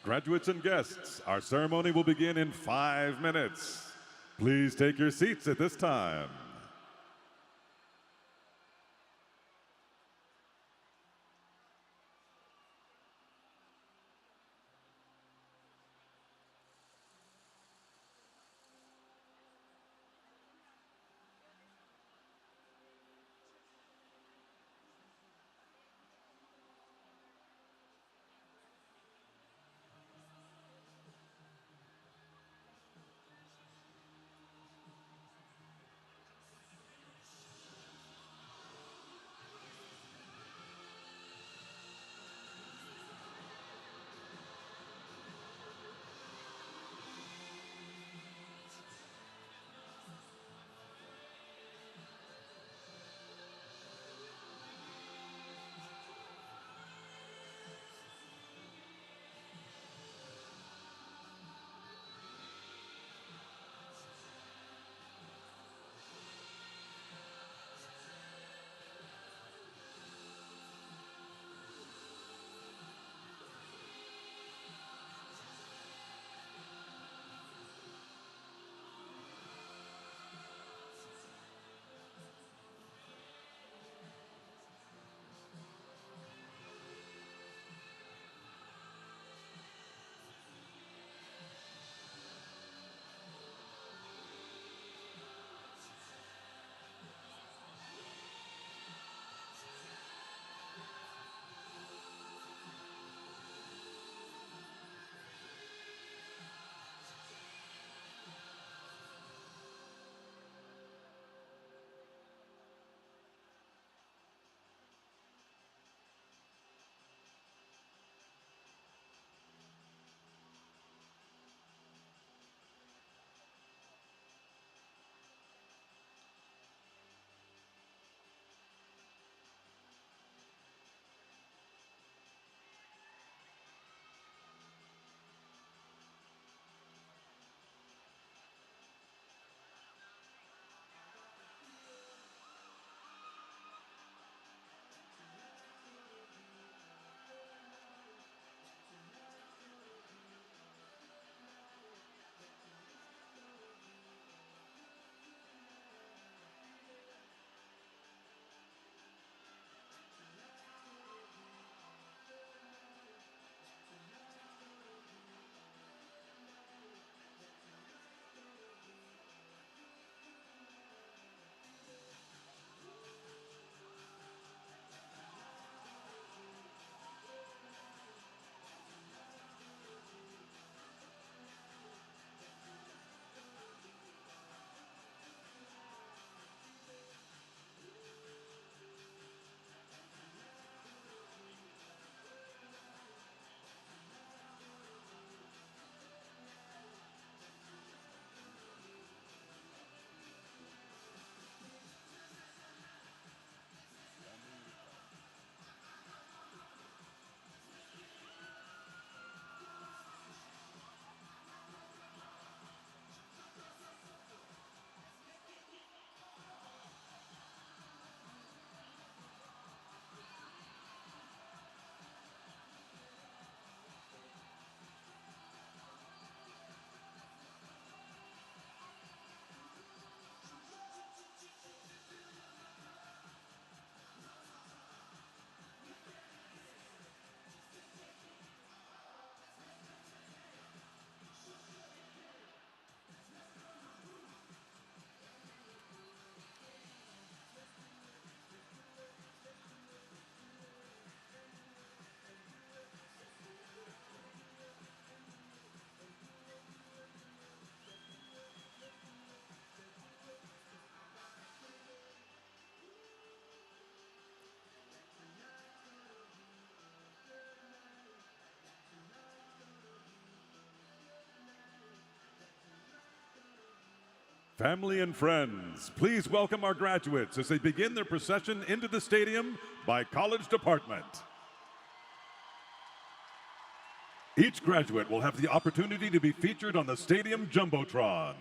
Graduates and guests, our ceremony will begin in 5 minutes. Please take your seats at this time. Family and friends, please welcome our graduates as they begin their procession into the stadium by college department. Each graduate will have the opportunity to be featured on the stadium jumbotron.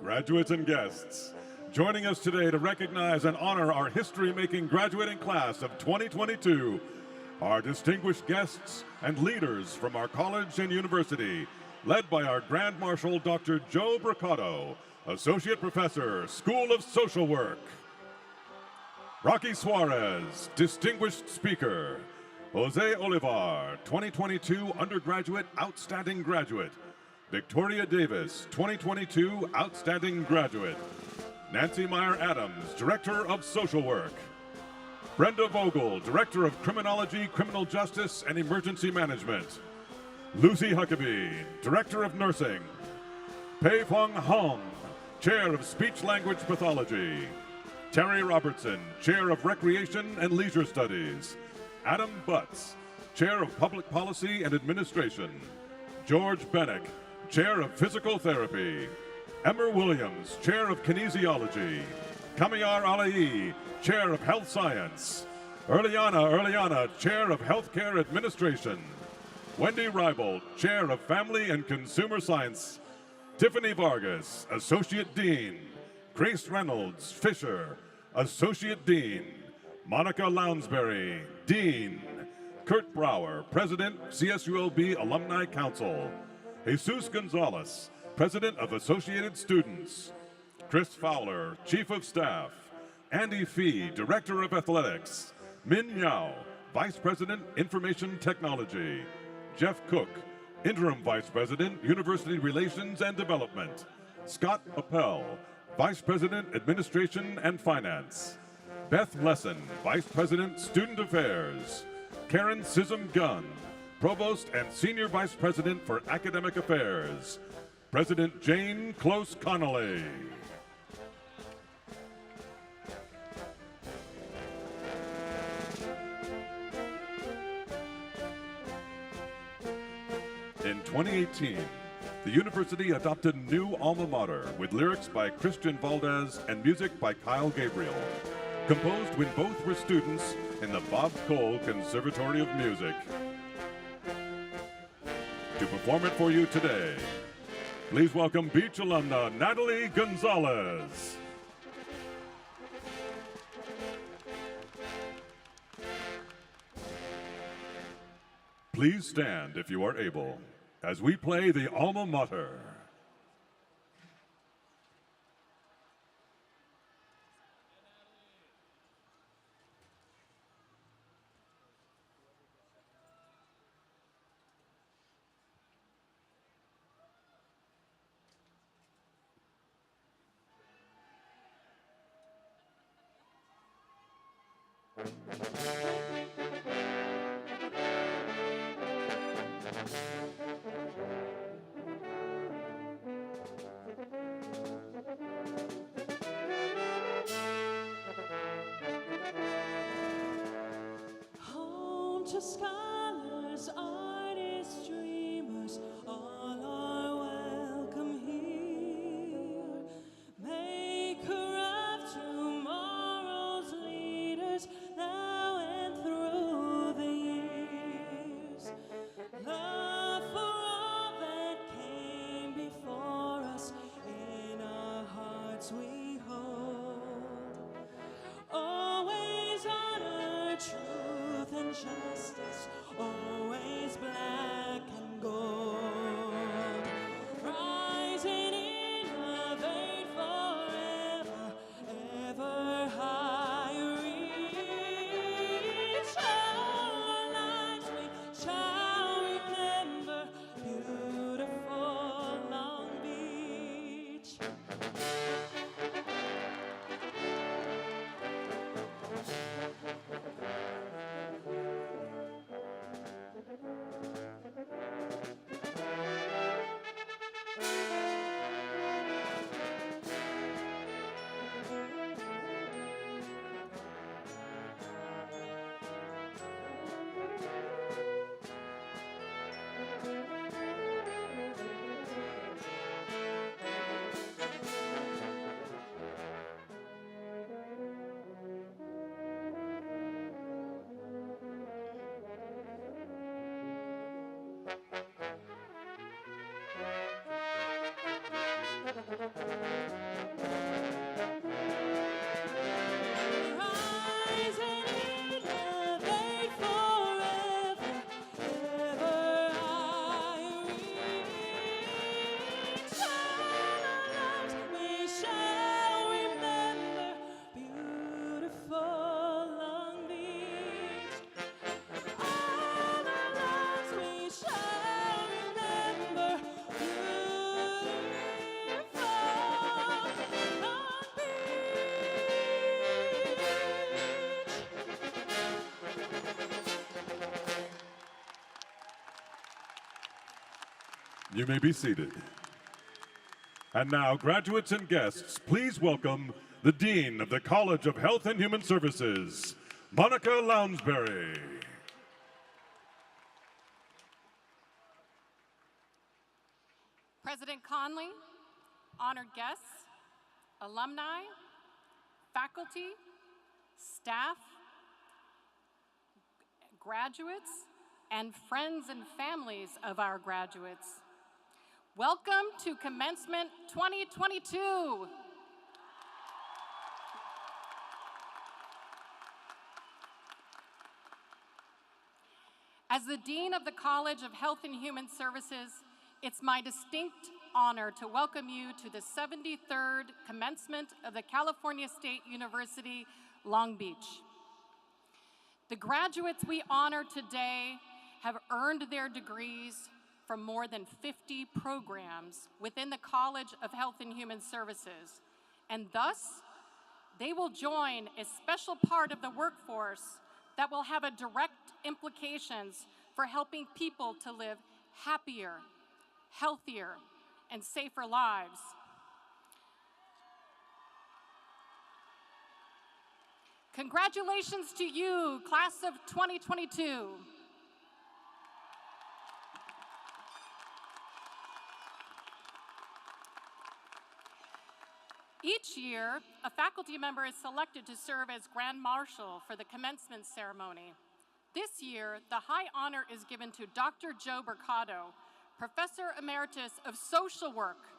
Graduates and guests, joining us today to recognize and honor our history-making graduating class of 2022 are distinguished guests and leaders from our college and university, led by our Grand Marshal, Dr. Joe Bricado, Associate Professor, School of Social Work. Rocky Suarez, Distinguished Speaker. Jose Olivar, 2022 Undergraduate Outstanding Graduate. Victoria Davis, 2022 Outstanding Graduate. Nancy Meyer-Adams, Director of Social Work. Brenda Vogel, Director of Criminology, Criminal Justice, and Emergency Management. Lucy Huckabee, Director of Nursing. Pei Fong Hong, Chair of Speech-Language Pathology. Terry Robertson, Chair of Recreation and Leisure Studies. Adam Butts, Chair of Public Policy and Administration. George Bennick, Chair of Physical Therapy. Emmer Williams, Chair of Kinesiology. Kamiyar Alaei, Chair of Health Science. Erliana, Chair of Healthcare Administration. Wendy Reibold, Chair of Family and Consumer Science. Tiffany Vargas, Associate Dean. Grace Reynolds Fisher, Associate Dean. Monica Lounsbury, Dean. Kurt Brower, President, CSULB Alumni Council. Jesus Gonzalez, President of Associated Students. Chris Fowler, Chief of Staff. Andy Fee, Director of Athletics. Min Yao, Vice President, Information Technology. Jeff Cook, Interim Vice President, University Relations and Development. Scott Appel, Vice President, Administration and Finance. Beth Lesson, Vice President, Student Affairs. Karen Sissom-Gunn, Provost and Senior Vice President for Academic Affairs. President Jane Close Connolly. In 2018, the university adopted new alma mater with lyrics by Christian Valdez and music by Kyle Gabriel, composed when both were students in the Bob Cole Conservatory of Music. To perform it for you today, please welcome Beach alumna Natalie Gonzalez. Please stand if you are able as we play the alma mater. Home to scholars, artists, dreamers, all are welcome here. Maker of tomorrow's leaders, now and through the years. Love for all that came before us, in our hearts we hold. Always honor, truth and justice, always black and gold. Rise and innovate forever, ever higher reach. All our lives we shall remember beautiful Long Beach. Rise and innovate forever, ever higher reach. All our lives we shall remember beautiful Long Beach. All our lives we shall remember beautiful Long Beach. You may be seated. And now, graduates and guests, please welcome the Dean of the College of Health and Human Services, Monica Lounsbury. President Conley, honored guests, alumni, faculty, staff, graduates, and friends and families of our graduates. Welcome to Commencement 2022. As the Dean of the College of Health and Human Services, it's my distinct honor to welcome you to the 73rd commencement of the California State University, Long Beach. The graduates we honor today have earned their degrees from more than 50 programs within the College of Health and Human Services, and thus, they will join a special part of the workforce that will have a direct implications for helping people to live happier, healthier, and safer lives. Congratulations to you, class of 2022. Each year, a faculty member is selected to serve as Grand Marshal for the commencement ceremony. This year, the high honor is given to Dr. Joe Mercado, Professor Emeritus of Social Work.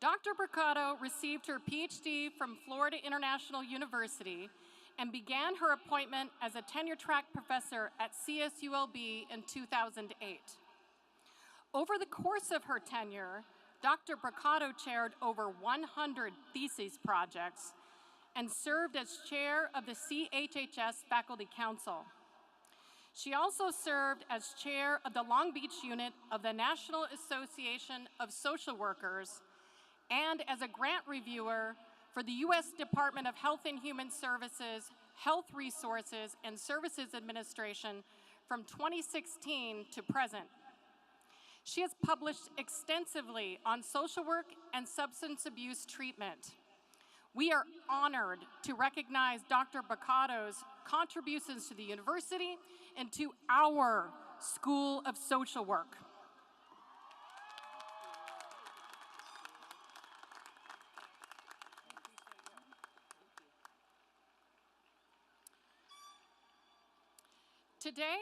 Dr. Mercado received her PhD from Florida International University and began her appointment as a tenure-track professor at CSULB in 2008. Over the course of her tenure, Dr. Mercado chaired over 100 thesis projects and served as chair of the CHHS Faculty Council. She also served as chair of the Long Beach unit of the National Association of Social Workers and as a grant reviewer for the U.S. Department of Health and Human Services, Health Resources and Services Administration from 2016 to present. She has published extensively on social work and substance abuse treatment. We are honored to recognize Dr. Bacato's contributions to the university and to our School of Social Work. Today,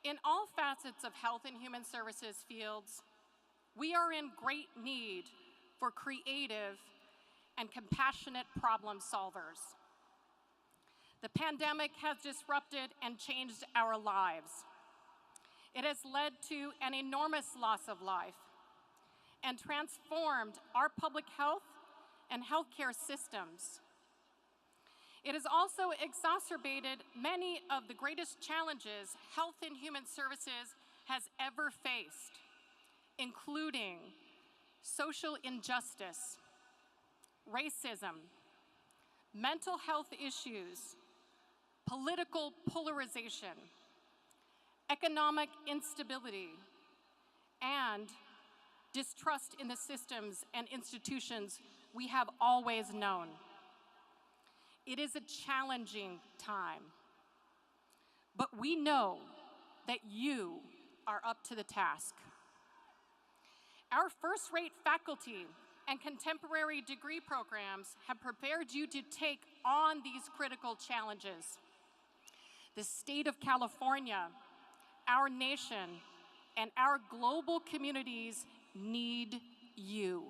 in all facets of health and human services fields, we are in great need for creative and compassionate problem solvers. The pandemic has disrupted and changed our lives. It has led to an enormous loss of life and transformed our public health and healthcare systems. It has also exacerbated many of the greatest challenges health and human services has ever faced, including social injustice, racism, mental health issues, political polarization, economic instability, and distrust in the systems and institutions we have always known. It is a challenging time, but we know that you are up to the task. Our first-rate faculty and contemporary degree programs have prepared you to take on these critical challenges. The state of California, our nation, and our global communities need you.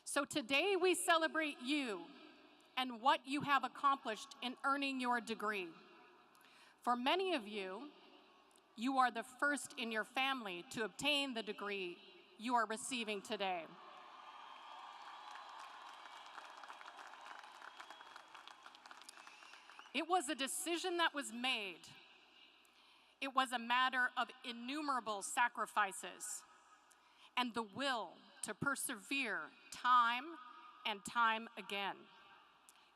So today we celebrate you and what you have accomplished in earning your degree. For many of you, you are the first in your family to obtain the degree you are receiving today. It was a decision that was made. It was a matter of innumerable sacrifices and the will to persevere time and time again.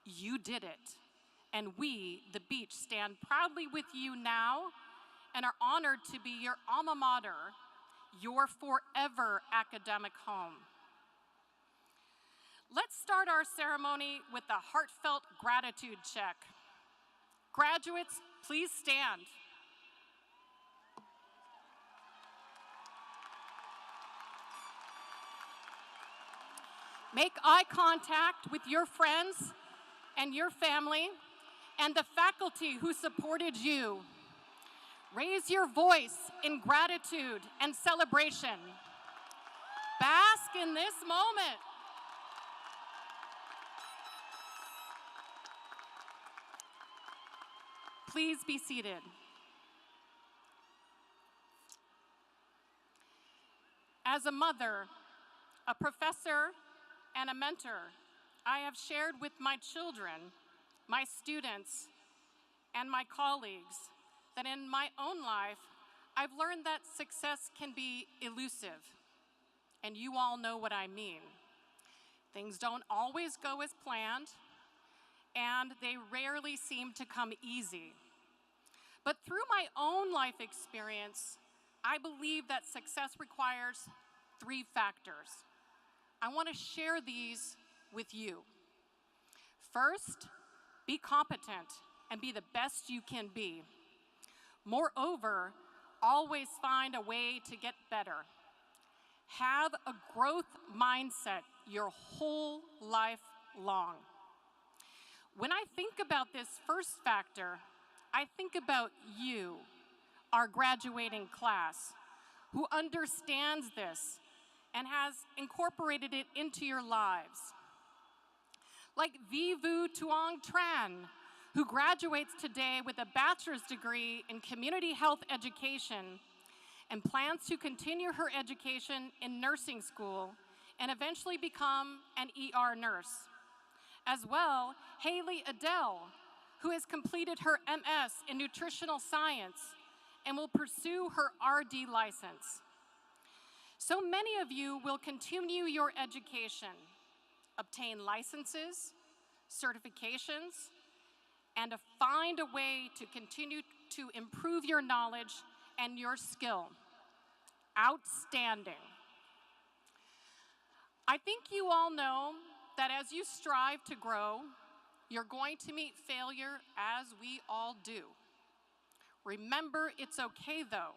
You did it, and we, the Beach, stand proudly with you now and are honored to be your alma mater, your forever academic home. Let's start our ceremony with a heartfelt gratitude check. Graduates, please stand. Make eye contact with your friends and your family and the faculty who supported you. Raise your voice in gratitude and celebration. Bask in this moment. Please be seated. As a mother, a professor, and a mentor, I have shared with my children, my students, and my colleagues that in my own life, I've learned that success can be elusive, and you all know what I mean. Things don't always go as planned, and they rarely seem to come easy. But through my own life experience, I believe that success requires 3 factors. I want to share these with you. First, be competent and be the best you can be. Moreover, always find a way to get better. Have a growth mindset your whole life long. When I think about this first factor, I think about you, our graduating class, who understands this and has incorporated it into your lives. Like Vivu Tuong Tran, who graduates today with a bachelor's degree in community health education and plans to continue her education in nursing school and eventually become an ER nurse. As well, Haley Adele, who has completed her MS in nutritional science and will pursue her RD license. So many of you will continue your education, obtain licenses, certifications, and to find a way to continue to improve your knowledge and your skill. Outstanding. I think you all know that as you strive to grow, you're going to meet failure, as we all do. Remember, it's okay though,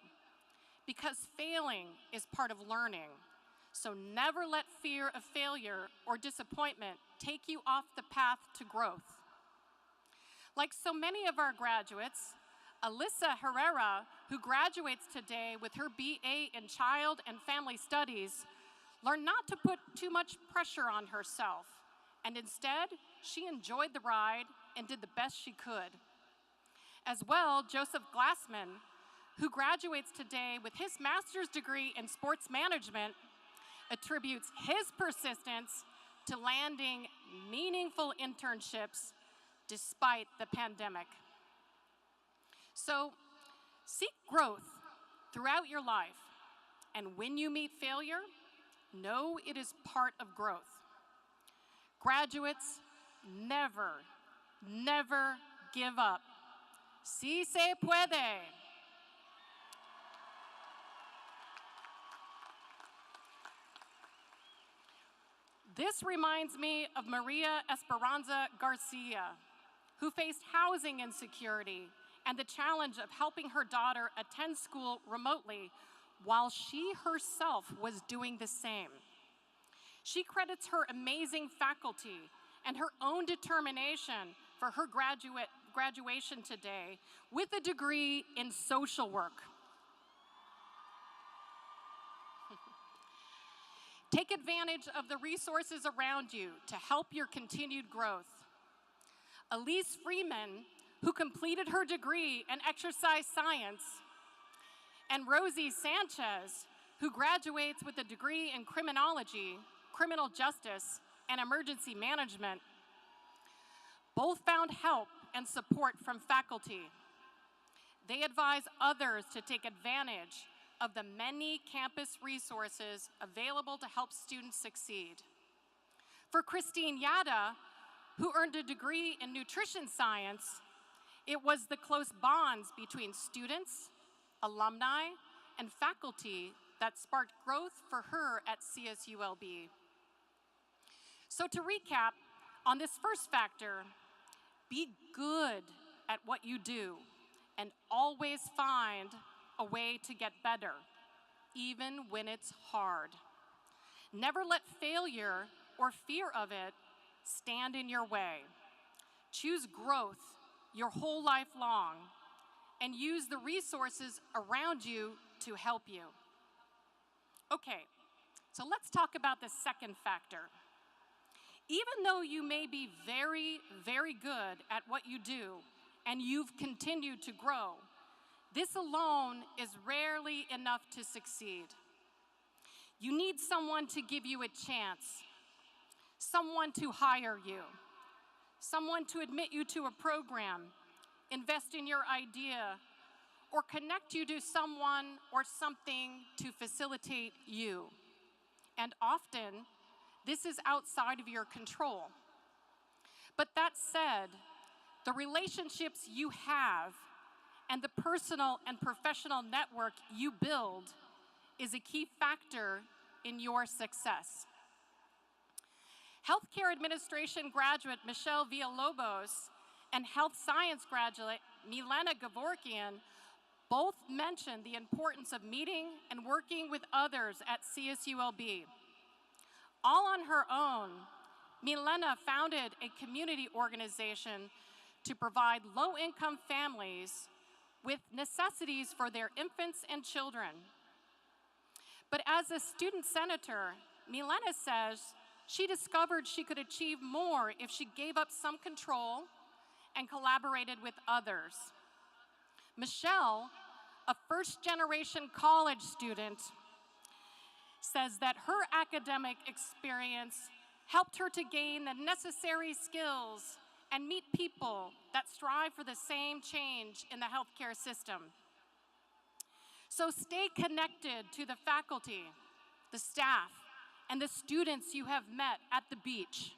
because failing is part of learning. So never let fear of failure or disappointment take you off the path to growth. Like so many of our graduates, Alyssa Herrera, who graduates today with her BA in Child and Family Studies, learned not to put too much pressure on herself, and instead, she enjoyed the ride and did the best she could. As well, Joseph Glassman, who graduates today with his master's degree in sports management, attributes his persistence to landing meaningful internships despite the pandemic. So, seek growth throughout your life, and when you meet failure, know it is part of growth. Graduates, never, never give up. Si se puede. This reminds me of Maria Esperanza Garcia, who faced housing insecurity and the challenge of helping her daughter attend school remotely while she herself was doing the same. She credits her amazing faculty and her own determination for her graduation today with a degree in social work. Take advantage of the resources around you to help your continued growth. Elise Freeman, who completed her degree in exercise science, and Rosie Sanchez, who graduates with a degree in criminology, criminal justice, and emergency management, both found help and support from faculty. They advise others to take advantage of the many campus resources available to help students succeed. For Christine Yada, who earned a degree in nutrition science, it was the close bonds between students, alumni, and faculty that sparked growth for her at CSULB. So to recap, on this first factor, be good at what you do and always find a way to get better, even when it's hard. Never let failure or fear of it stand in your way. Choose growth your whole life long and use the resources around you to help you. Okay, so let's talk about the second factor. Even though you may be very, very good at what you do and you've continued to grow, this alone is rarely enough to succeed. You need someone to give you a chance, someone to hire you, someone to admit you to a program, invest in your idea, or connect you to someone or something to facilitate you. And often, this is outside of your control. But that said, the relationships you have and the personal and professional network you build is a key factor in your success. Healthcare Administration graduate Michelle Villalobos and health science graduate Milena Gavorkian both mentioned the importance of meeting and working with others at CSULB. All on her own, Milena founded a community organization to provide low-income families with necessities for their infants and children. But as a student senator, Milena says she discovered she could achieve more if she gave up some control and collaborated with others. Michelle, a first-generation college student, says that her academic experience helped her to gain the necessary skills and meet people that strive for the same change in the healthcare system. So stay connected to the faculty, the staff, and the students you have met at the beach,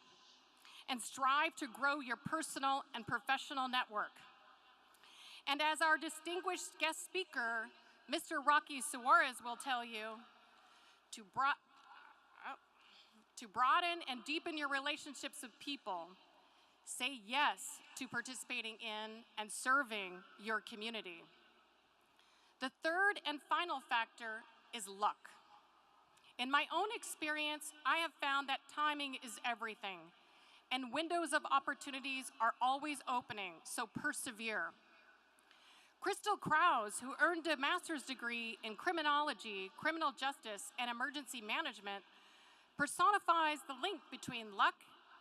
and strive to grow your personal and professional network. And as our distinguished guest speaker, Mr. Rocky Suarez will tell you, to broaden and deepen your relationships with people, say yes to participating in and serving your community. The third and final factor is luck. In my own experience, I have found that timing is everything, and windows of opportunities are always opening, so persevere. Crystal Krause, who earned a master's degree in criminology, criminal justice, and emergency management, personifies the link between luck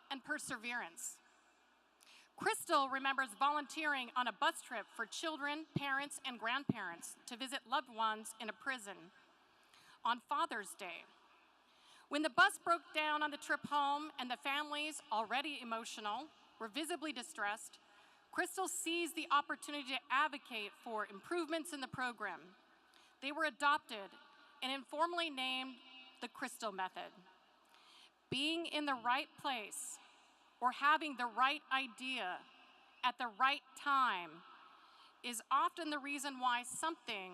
and perseverance. Crystal remembers volunteering on a bus trip for children, parents, and grandparents to visit loved ones in a prison on Father's Day. When the bus broke down on the trip home and the families, already emotional, were visibly distressed, Crystal seized the opportunity to advocate for improvements in the program. They were adopted and informally named the Crystal Method. Being in the right place or having the right idea at the right time is often the reason why something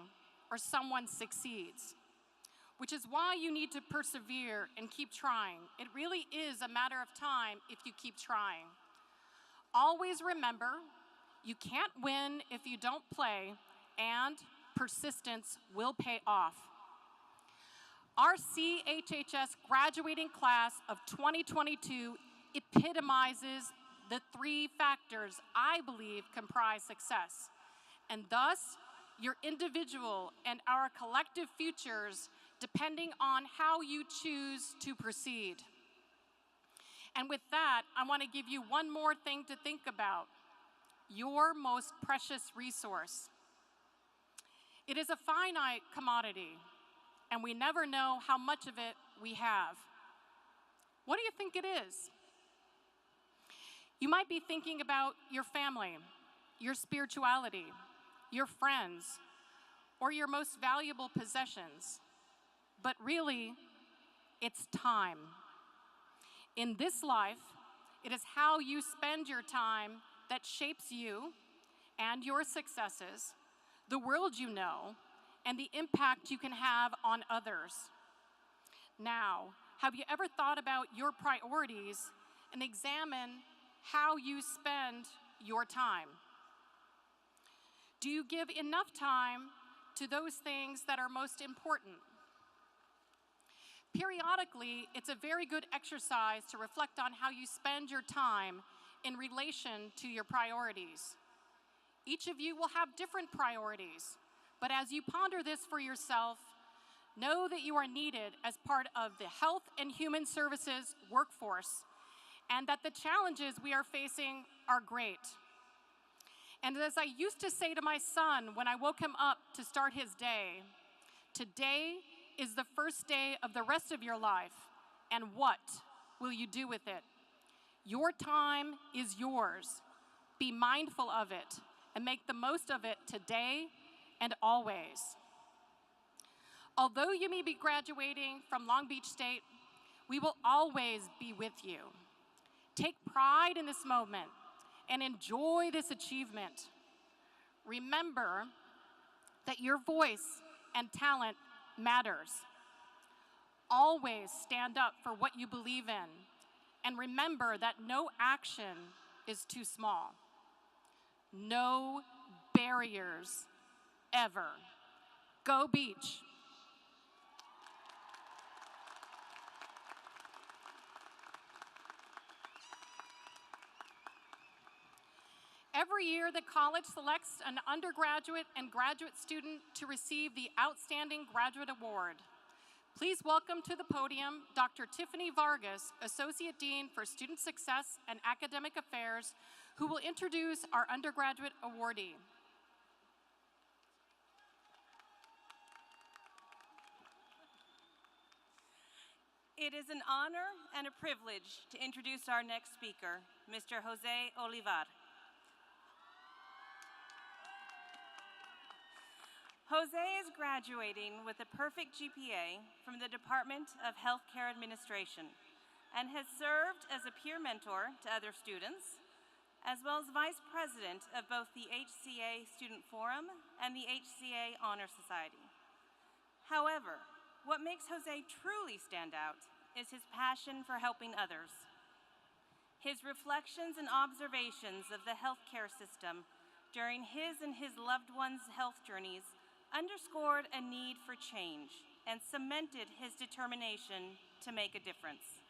or someone succeeds, which is why you need to persevere and keep trying. It really is a matter of time if you keep trying. Always remember, you can't win if you don't play, and persistence will pay off. Our CHHS graduating class of 2022 epitomizes the three factors I believe comprise success, and thus your individual and our collective futures depending on how you choose to proceed. And with that, I want to give you one more thing to think about: your most precious resource. It is a finite commodity, and we never know how much of it we have. What do you think it is? You might be thinking about your family, your spirituality, your friends, or your most valuable possessions. But really, it's time. In this life, it is how you spend your time that shapes you and your successes, the world you know, and the impact you can have on others. Now, have you ever thought about your priorities and examine how you spend your time? Do you give enough time to those things that are most important? Periodically, it's a very good exercise to reflect on how you spend your time in relation to your priorities. Each of you will have different priorities, but as you ponder this for yourself, know that you are needed as part of the Health and Human Services workforce, and that the challenges we are facing are great. And as I used to say to my son when I woke him up to start his day, today is the first day of the rest of your life, and what will you do with it? Your time is yours. Be mindful of it and make the most of it today and always. Although you may be graduating from Long Beach State, we will always be with you. Take pride in this moment and enjoy this achievement. Remember that your voice and talent matters. Always stand up for what you believe in, and remember that no action is too small. No barriers ever. Go Beach. Every year, the college selects an undergraduate and graduate student to receive the Outstanding Graduate Award. Please welcome to the podium Dr. Tiffany Vargas, Associate Dean for Student Success and Academic Affairs, who will introduce our undergraduate awardee. It is an honor and a privilege to introduce our next speaker, Mr. Jose Olivar. Jose is graduating with a perfect GPA from the Department of Healthcare Administration and has served as a peer mentor to other students, as well as vice president of both the HCA Student Forum and the HCA Honor Society. However, what makes Jose truly stand out is his passion for helping others. His reflections and observations of the healthcare system during his and his loved ones' health journeys underscored a need for change and cemented his determination to make a difference.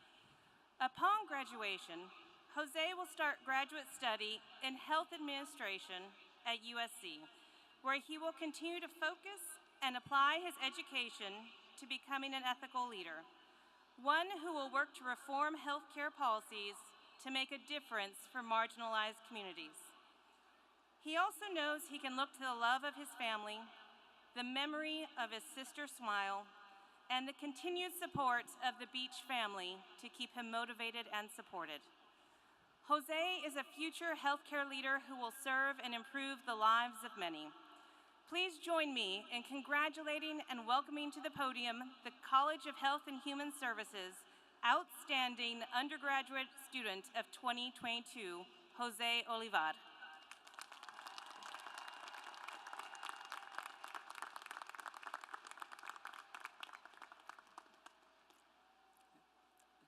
Upon graduation, Jose will start graduate study in health administration at USC, where he will continue to focus and apply his education to becoming an ethical leader, one who will work to reform healthcare policies to make a difference for marginalized communities. He also knows he can look to the love of his family, the memory of his sister's smile, and the continued support of the Beach family to keep him motivated and supported. Jose is a future healthcare leader who will serve and improve the lives of many. Please join me in congratulating and welcoming to the podium the College of Health and Human Services Outstanding Undergraduate Student of 2022, Jose Olivar.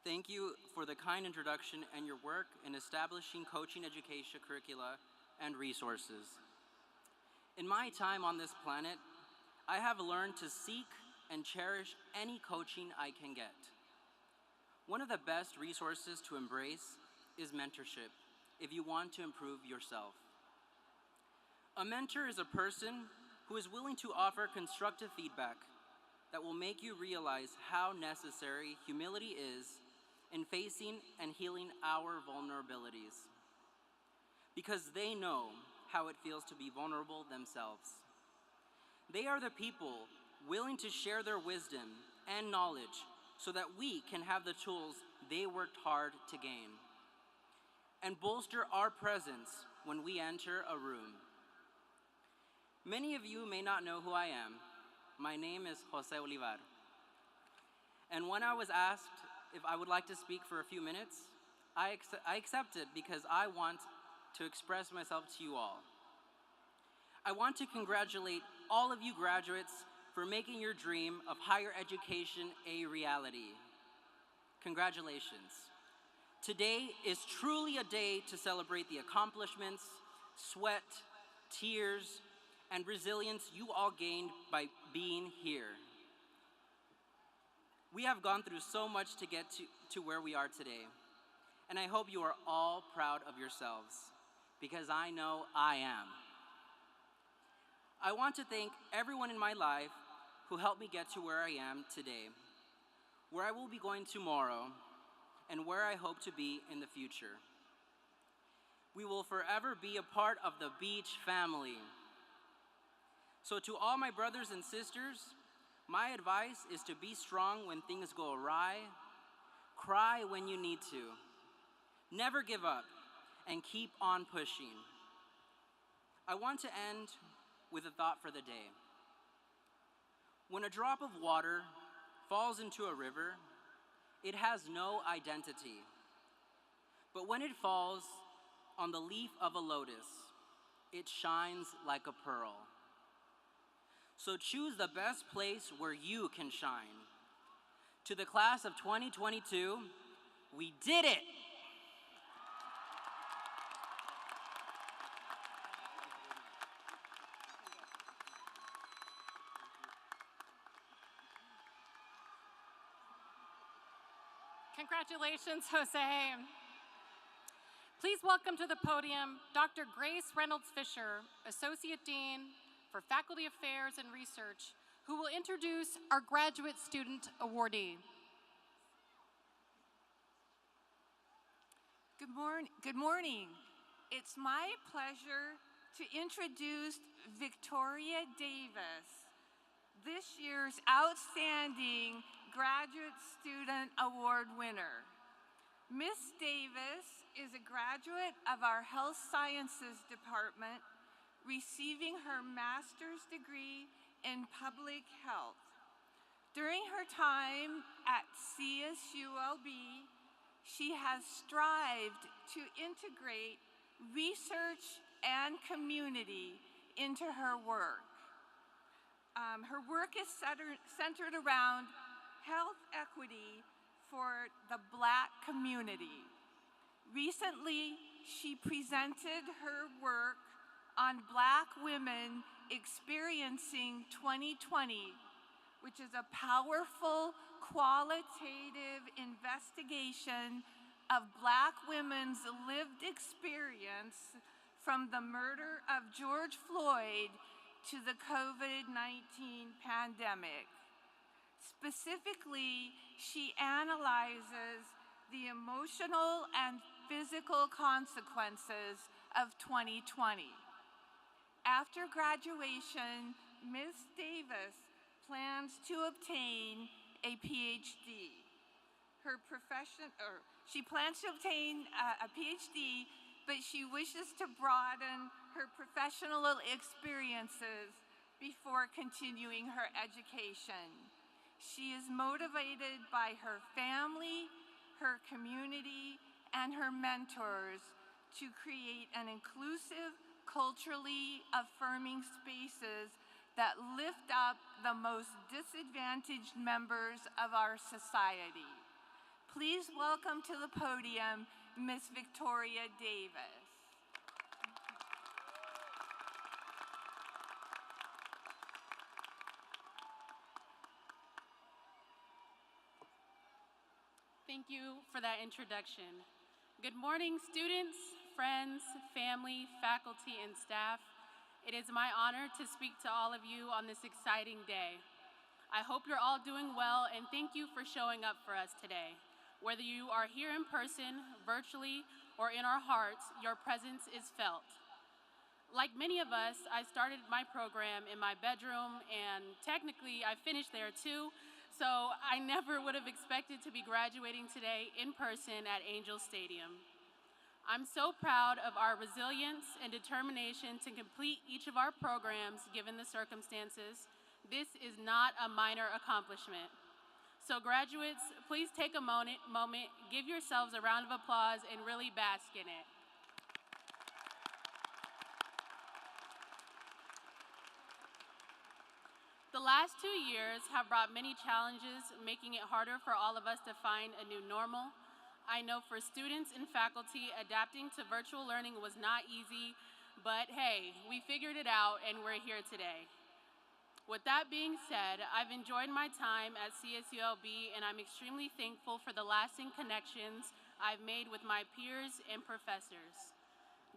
Thank you for the kind introduction and your work in establishing coaching education curricula and resources. In my time on this planet, I have learned to seek and cherish any coaching I can get. One of the best resources to embrace is mentorship if you want to improve yourself. A mentor is a person who is willing to offer constructive feedback that will make you realize how necessary humility is in facing and healing our vulnerabilities, because they know how it feels to be vulnerable themselves. They are the people willing to share their wisdom and knowledge so that we can have the tools they worked hard to gain, and bolster our presence when we enter a room. Many of you may not know who I am. My name is Jose Olivar. And when I was asked if I would like to speak for a few minutes, I accepted because I want to express myself to you all. I want to congratulate all of you graduates for making your dream of higher education a reality. Congratulations. Today is truly a day to celebrate the accomplishments, sweat, tears, and resilience you all gained by being here. We have gone through so much to get to where we are today, and I hope you are all proud of yourselves, because I know I am. I want to thank everyone in my life who helped me get to where I am today, where I will be going tomorrow, and where I hope to be in the future. We will forever be a part of the Beach family. So to all my brothers and sisters, my advice is to be strong when things go awry, cry when you need to, never give up, and keep on pushing. I want to end with a thought for the day. When a drop of water falls into a river, it has no identity. But when it falls on the leaf of a lotus, it shines like a pearl. So choose the best place where you can shine. To the class of 2022, we did it! Congratulations, Jose. Please welcome to the podium Dr. Grace Reynolds Fisher, Associate Dean for Faculty Affairs and Research, who will introduce our graduate student awardee. Good morning. It's my pleasure to introduce Victoria Davis, this year's Outstanding Graduate Student Award winner. Miss Davis is a graduate of our Health Sciences Department, receiving her master's degree in public health. During her time at CSULB, she has strived to integrate research and community into her work. Her work is centered around health equity for the Black community. Recently, she presented her work on Black women experiencing 2020, which is a powerful qualitative investigation of Black women's lived experience from the murder of George Floyd to the COVID-19 pandemic. Specifically, she analyzes the emotional and physical consequences of 2020. After graduation, Ms. Davis plans to obtain a PhD. She plans to obtain a PhD, but she wishes to broaden her professional experiences before continuing her education. She is motivated by her family, her community, and her mentors to create an inclusive, culturally affirming spaces that lift up the most disadvantaged members of our society. Please welcome to the podium, Ms. Victoria Davis. Thank you for that introduction. Good morning, students, friends, family, faculty, and staff. It is my honor to speak to all of you on this exciting day. I hope you're all doing well, and thank you for showing up for us today. Whether you are here in person, virtually, or in our hearts, your presence is felt. Like many of us, I started my program in my bedroom, and technically I finished there too, so I never would have expected to be graduating today in person at Angel Stadium. I'm so proud of our resilience and determination to complete each of our programs given the circumstances. This is not a minor accomplishment. So graduates, please take a moment, give yourselves a round of applause, and really bask in it. The last 2 years have brought many challenges, making it harder for all of us to find a new normal. I know for students and faculty, adapting to virtual learning was not easy, but hey, we figured it out and we're here today. With that being said, I've enjoyed my time at CSULB, and I'm extremely thankful for the lasting connections I've made with my peers and professors.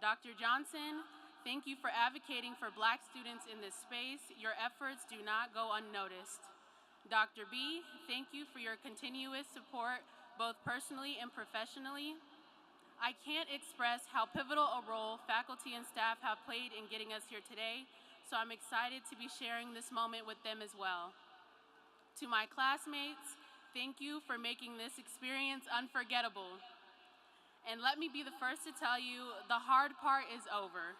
Dr. Johnson, thank you for advocating for Black students in this space. Your efforts do not go unnoticed. Dr. B, thank you for your continuous support, both personally and professionally. I can't express how pivotal a role faculty and staff have played in getting us here today, so I'm excited to be sharing this moment with them as well. To my classmates, thank you for making this experience unforgettable. And let me be the first to tell you, the hard part is over.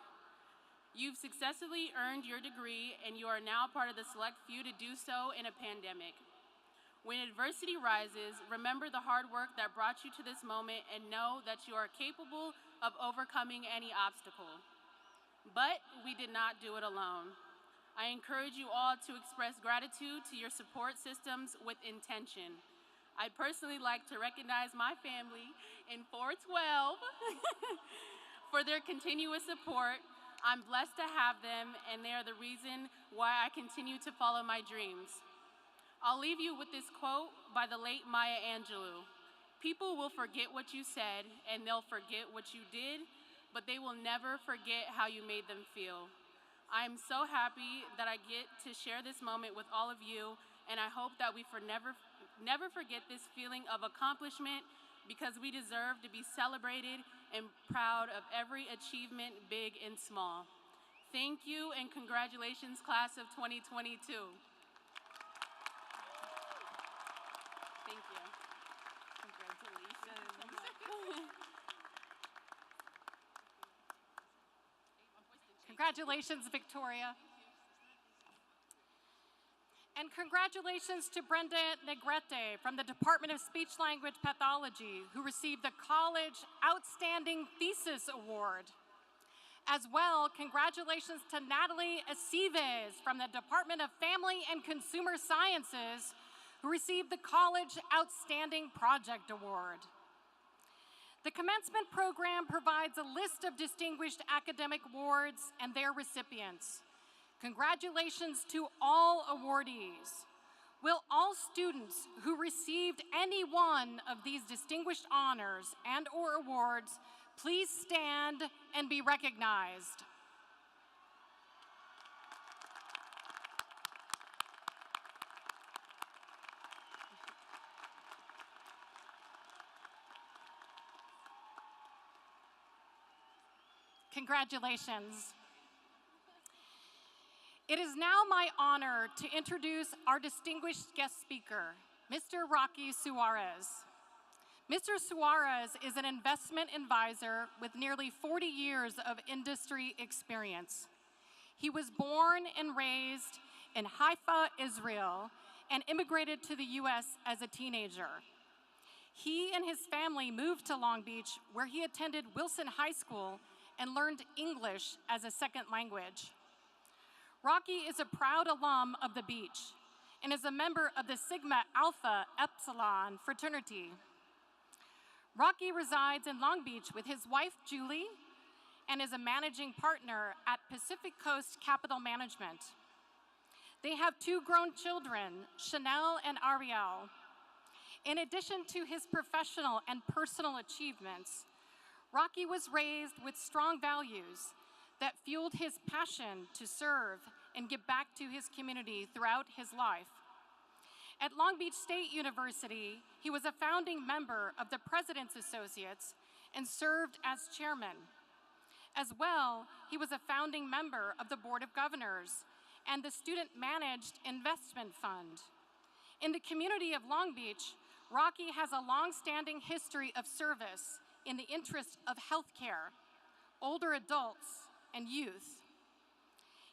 You've successfully earned your degree, and you are now part of the select few to do so in a pandemic. When adversity rises, remember the hard work that brought you to this moment and know that you are capable of overcoming any obstacle. But we did not do it alone. I encourage you all to express gratitude to your support systems with intention. I'd personally like to recognize my family in 412 for their continuous support. I'm blessed to have them, and they are the reason why I continue to follow my dreams. I'll leave you with this quote by the late Maya Angelou. People will forget what you said, and they'll forget what you did, but they will never forget how you made them feel. I am so happy that I get to share this moment with all of you, and I hope that we never forget this feeling of accomplishment, because we deserve to be celebrated and proud of every achievement, big and small. Thank you, and congratulations, class of 2022. Thank you. Congratulations. Congratulations, Victoria. And congratulations to Brenda Negrete from the Department of Speech Language Pathology, who received the College Outstanding Thesis Award. As well, congratulations to Natalie Aceves from the Department of Family and Consumer Sciences, who received the College Outstanding Project Award. The commencement program provides a list of distinguished academic awards and their recipients. Congratulations to all awardees. Will all students who received any one of these distinguished honors and/or awards please stand and be recognized? Congratulations. It is now my honor to introduce our distinguished guest speaker, Mr. Rocky Suarez. Mr. Suarez is an investment advisor with nearly 40 years of industry experience. He was born and raised in Haifa, Israel, and immigrated to the US as a teenager. He and his family moved to Long Beach, where he attended Wilson High School and learned English as a second language. Rocky is a proud alum of the beach and is a member of the Sigma Alpha Epsilon fraternity. Rocky resides in Long Beach with his wife, Julie, and is a managing partner at Pacific Coast Capital Management. They have 2 grown children, Chanel and Ariel. In addition to his professional and personal achievements, Rocky was raised with strong values that fueled his passion to serve and give back to his community throughout his life. At Long Beach State University, he was a founding member of the President's Associates and served as chairman. As well, he was a founding member of the Board of Governors and the Student Managed Investment Fund. In the community of Long Beach, Rocky has a long-standing history of service in the interest of healthcare, older adults, and youth.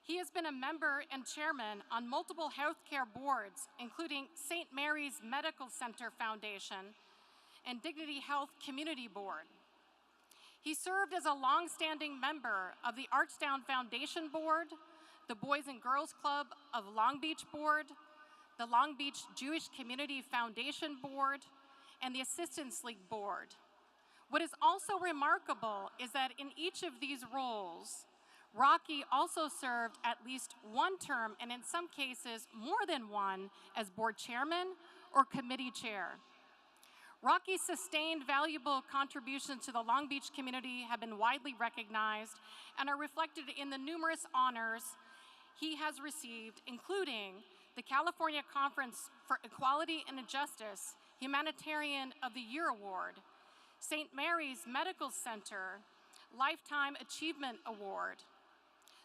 He has been a member and chairman on multiple healthcare boards, including St. Mary's Medical Center Foundation and Dignity Health Community Board. He served as a long-standing member of the Archdown Foundation Board, the Boys and Girls Club of Long Beach Board, the Long Beach Jewish Community Foundation Board, and the Assistance League Board. What is also remarkable is that in each of these roles, Rocky also served at least one term, and in some cases more than one, as board chairman or committee chair. Rocky's sustained valuable contributions to the Long Beach community have been widely recognized and are reflected in the numerous honors he has received, including the California Conference for Equality and Justice Humanitarian of the Year Award, St. Mary's Medical Center Lifetime Achievement Award,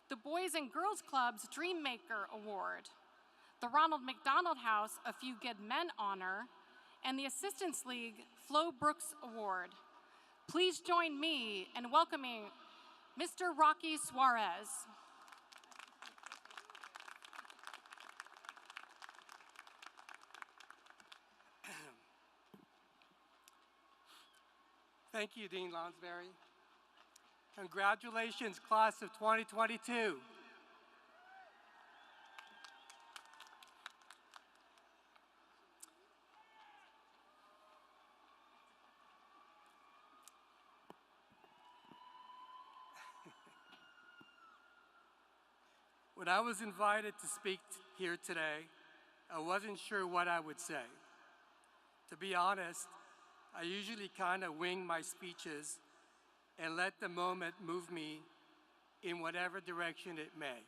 the Boys and Girls Club's Dreammaker Award, the Ronald McDonald House A Few Good Men Honor, and the Assistance League Flo Brooks Award. Please join me in welcoming Mr. Rocky Suarez. Thank you, Dean Lonsberry. Congratulations, class of 2022. When I was invited to speak here today, I wasn't sure what I would say. To be honest, I usually kind of wing my speeches and let the moment move me in whatever direction it may.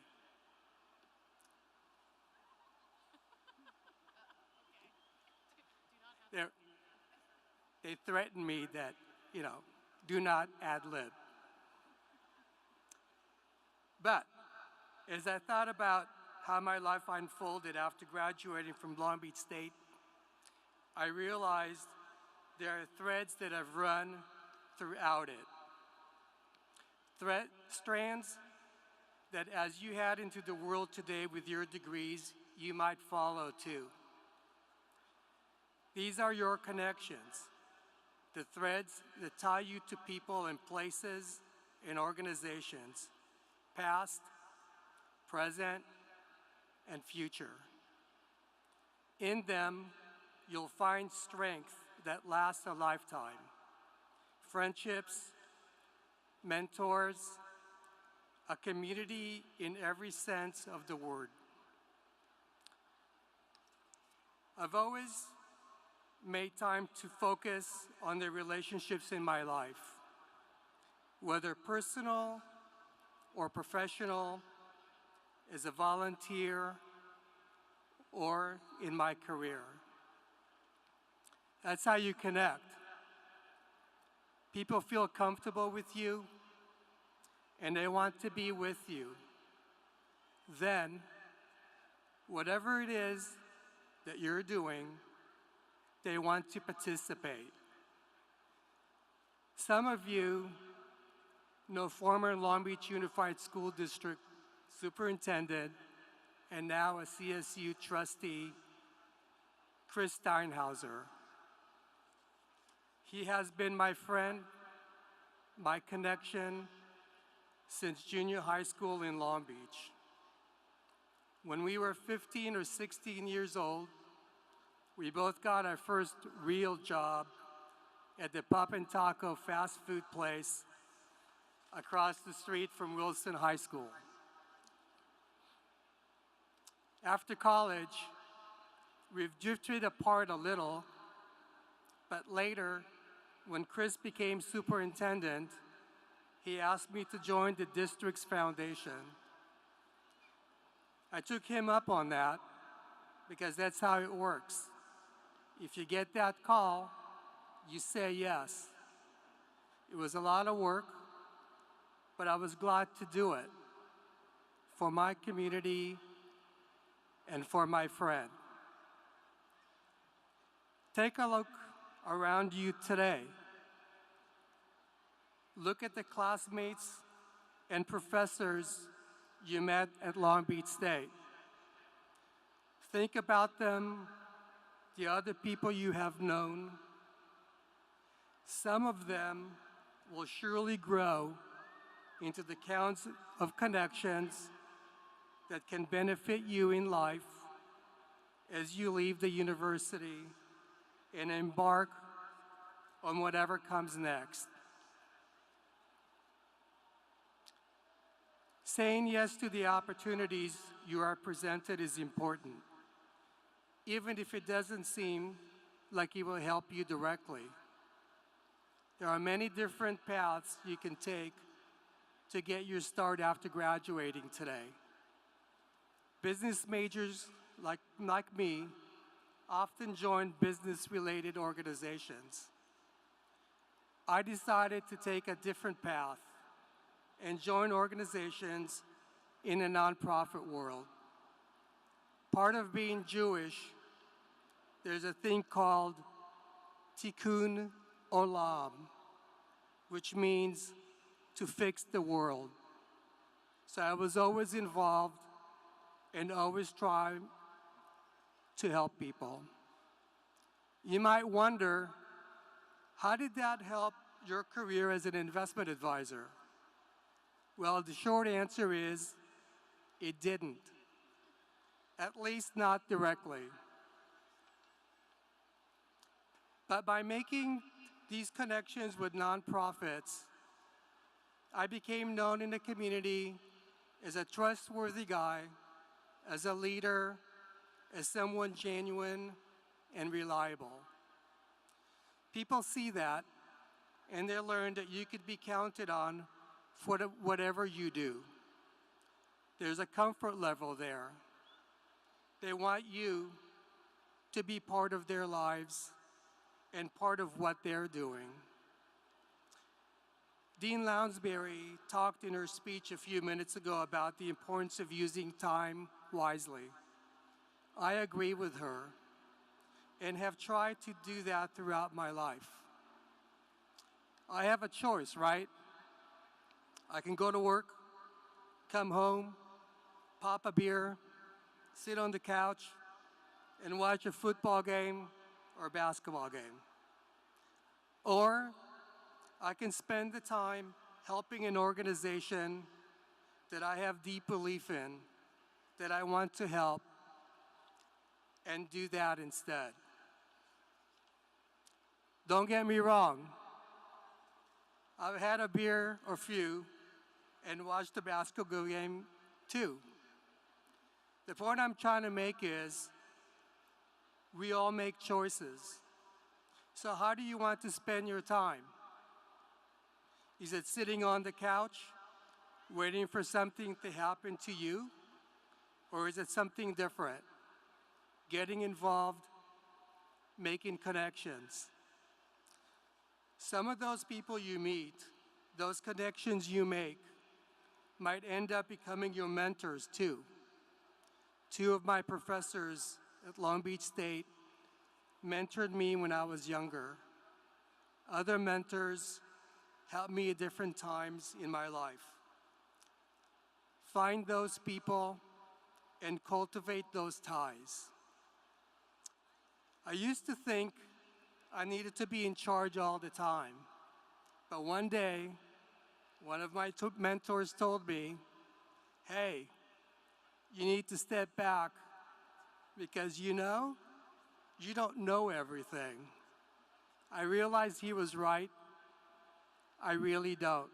They threatened me that, do not ad-lib. But as I thought about how my life unfolded after graduating from Long Beach State, I realized there are threads that have run throughout it. Strands that as you head into the world today with your degrees, you might follow too. These are your connections, the threads that tie you to people and places and organizations, past, present, and future. In them, you'll find strength that lasts a lifetime, friendships, mentors, a community in every sense of the word. I've always made time to focus on the relationships in my life, whether personal or professional, as a volunteer, or in my career. That's how you connect. People feel comfortable with you, and they want to be with you. Then, whatever it is that you're doing, they want to participate. Some of you know former Long Beach Unified School District Superintendent and now a CSU trustee, Chris Steinhauser. He has been my friend, my connection, since junior high school in Long Beach. When we were 15 or 16 years old, we both got our first real job at the Pop and Taco fast food place across the street from Wilson High School. After college, we've drifted apart a little, but later, when Chris became superintendent, he asked me to join the district's foundation. I took him up on that because that's how it works. If you get that call, you say yes. It was a lot of work, but I was glad to do it for my community and for my friend. Take a look around you today. Look at the classmates and professors you met at Long Beach State. Think about them, the other people you have known. Some of them will surely grow into the counts of connections that can benefit you in life as you leave the university and embark on whatever comes next. Saying yes to the opportunities you are presented is important, even if it doesn't seem like it will help you directly. There are many different paths you can take to get your start after graduating today. Business majors like me often join business-related organizations. I decided to take a different path and join organizations in the nonprofit world. Part of being Jewish, there's a thing called tikkun olam, which means to fix the world. So I was always involved and always trying to help people. You might wonder, how did that help your career as an investment advisor? Well, the short answer is, it didn't. At least not directly. But by making these connections with nonprofits, I became known in the community as a trustworthy guy, as a leader, as someone genuine and reliable. People see that, and they learn that you could be counted on for whatever you do. There's a comfort level there. They want you to be part of their lives and part of what they're doing. Dean Lounsbury talked in her speech a few minutes ago about the importance of using time wisely. I agree with her and have tried to do that throughout my life. I have a choice, right? I can go to work, come home, pop a beer, sit on the couch, and watch a football game or basketball game. Or I can spend the time helping an organization that I have deep belief in, that I want to help, and do that instead. Don't get me wrong. I've had a beer or few and watched a basketball game too. The point I'm trying to make is we all make choices. So how do you want to spend your time? Is it sitting on the couch, waiting for something to happen to you? Or is it something different? Getting involved, making connections. Some of those people you meet, those connections you make, might end up becoming your mentors too. Two of my professors at Long Beach State mentored me when I was younger. Other mentors helped me at different times in my life. Find those people and cultivate those ties. I used to think I needed to be in charge all the time. But one day, one of my mentors told me, hey, you need to step back because you don't know everything. I realized he was right. I really don't.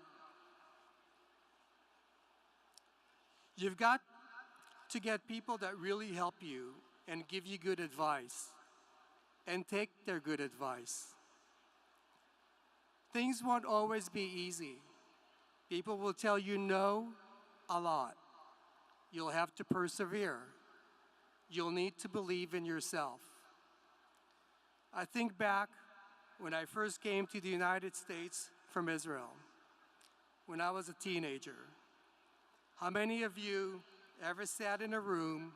You've got to get people that really help you and give you good advice, and take their good advice. Things won't always be easy. People will tell you no a lot. You'll have to persevere. You'll need to believe in yourself. I think back when I first came to the United States from Israel, when I was a teenager. How many of you ever sat in a room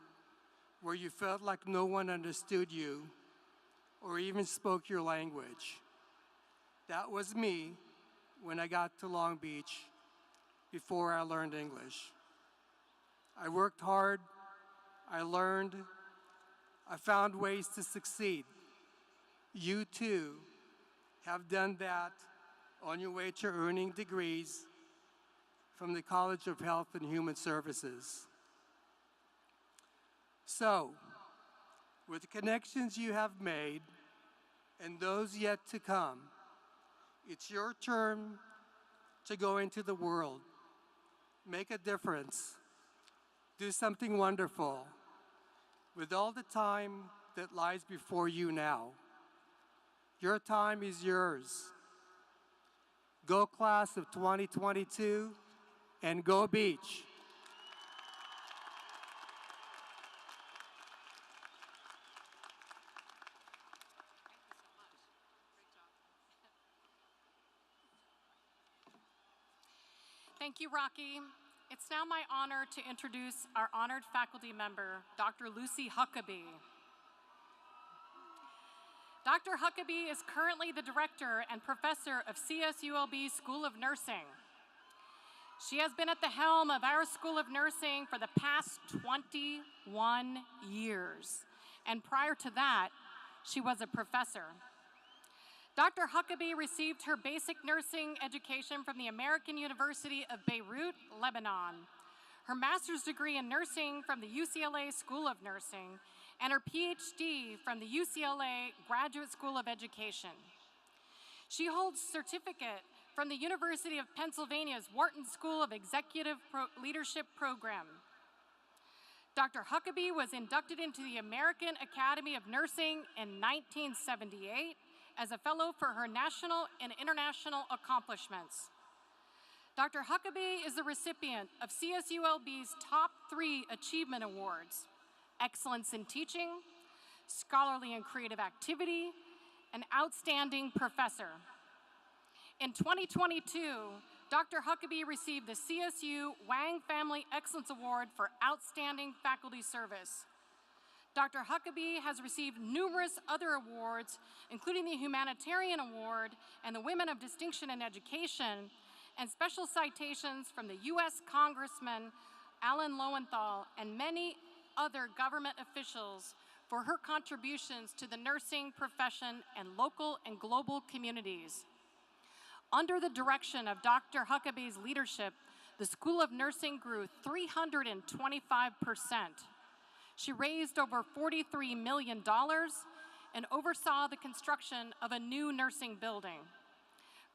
where you felt like no one understood you or even spoke your language? That was me when I got to Long Beach before I learned English. I worked hard, I learned, I found ways to succeed. You too have done that on your way to earning degrees from the College of Health and Human Services. So, with the connections you have made and those yet to come, it's your turn to go into the world, make a difference, do something wonderful with all the time that lies before you now. Your time is yours. Go class of 2022 and go Beach. Thank you, Rocky. It's now my honor to introduce our honored faculty member, Dr. Lucy Huckabee. Dr. Huckabee is currently the director and professor of CSULB School of Nursing. She has been at the helm of our School of Nursing for the past 21 years, and prior to that, she was a professor. Dr. Huckabee received her basic nursing education from the American University of Beirut, Lebanon, her master's degree in nursing from the UCLA School of Nursing, and her PhD from the UCLA Graduate School of Education. She holds a certificate from the University of Pennsylvania's Wharton School of Executive Leadership Program. Dr. Huckabee was inducted into the American Academy of Nursing in 1978 as a fellow for her national and international accomplishments. Dr. Huckabee is the recipient of CSULB's top 3 achievement awards: Excellence in Teaching, Scholarly and Creative Activity, and Outstanding Professor. In 2022, Dr. Huckabee received the CSU Wang Family Excellence Award for Outstanding Faculty Service. Dr. Huckabee has received numerous other awards, including the Humanitarian Award and the Women of Distinction in Education, and special citations from the U.S. Congressman Alan Lowenthal, and many other government officials for her contributions to the nursing profession and local and global communities. Under the direction of Dr. Huckabee's leadership, the School of Nursing grew 325%. She raised over $43 million and oversaw the construction of a new nursing building.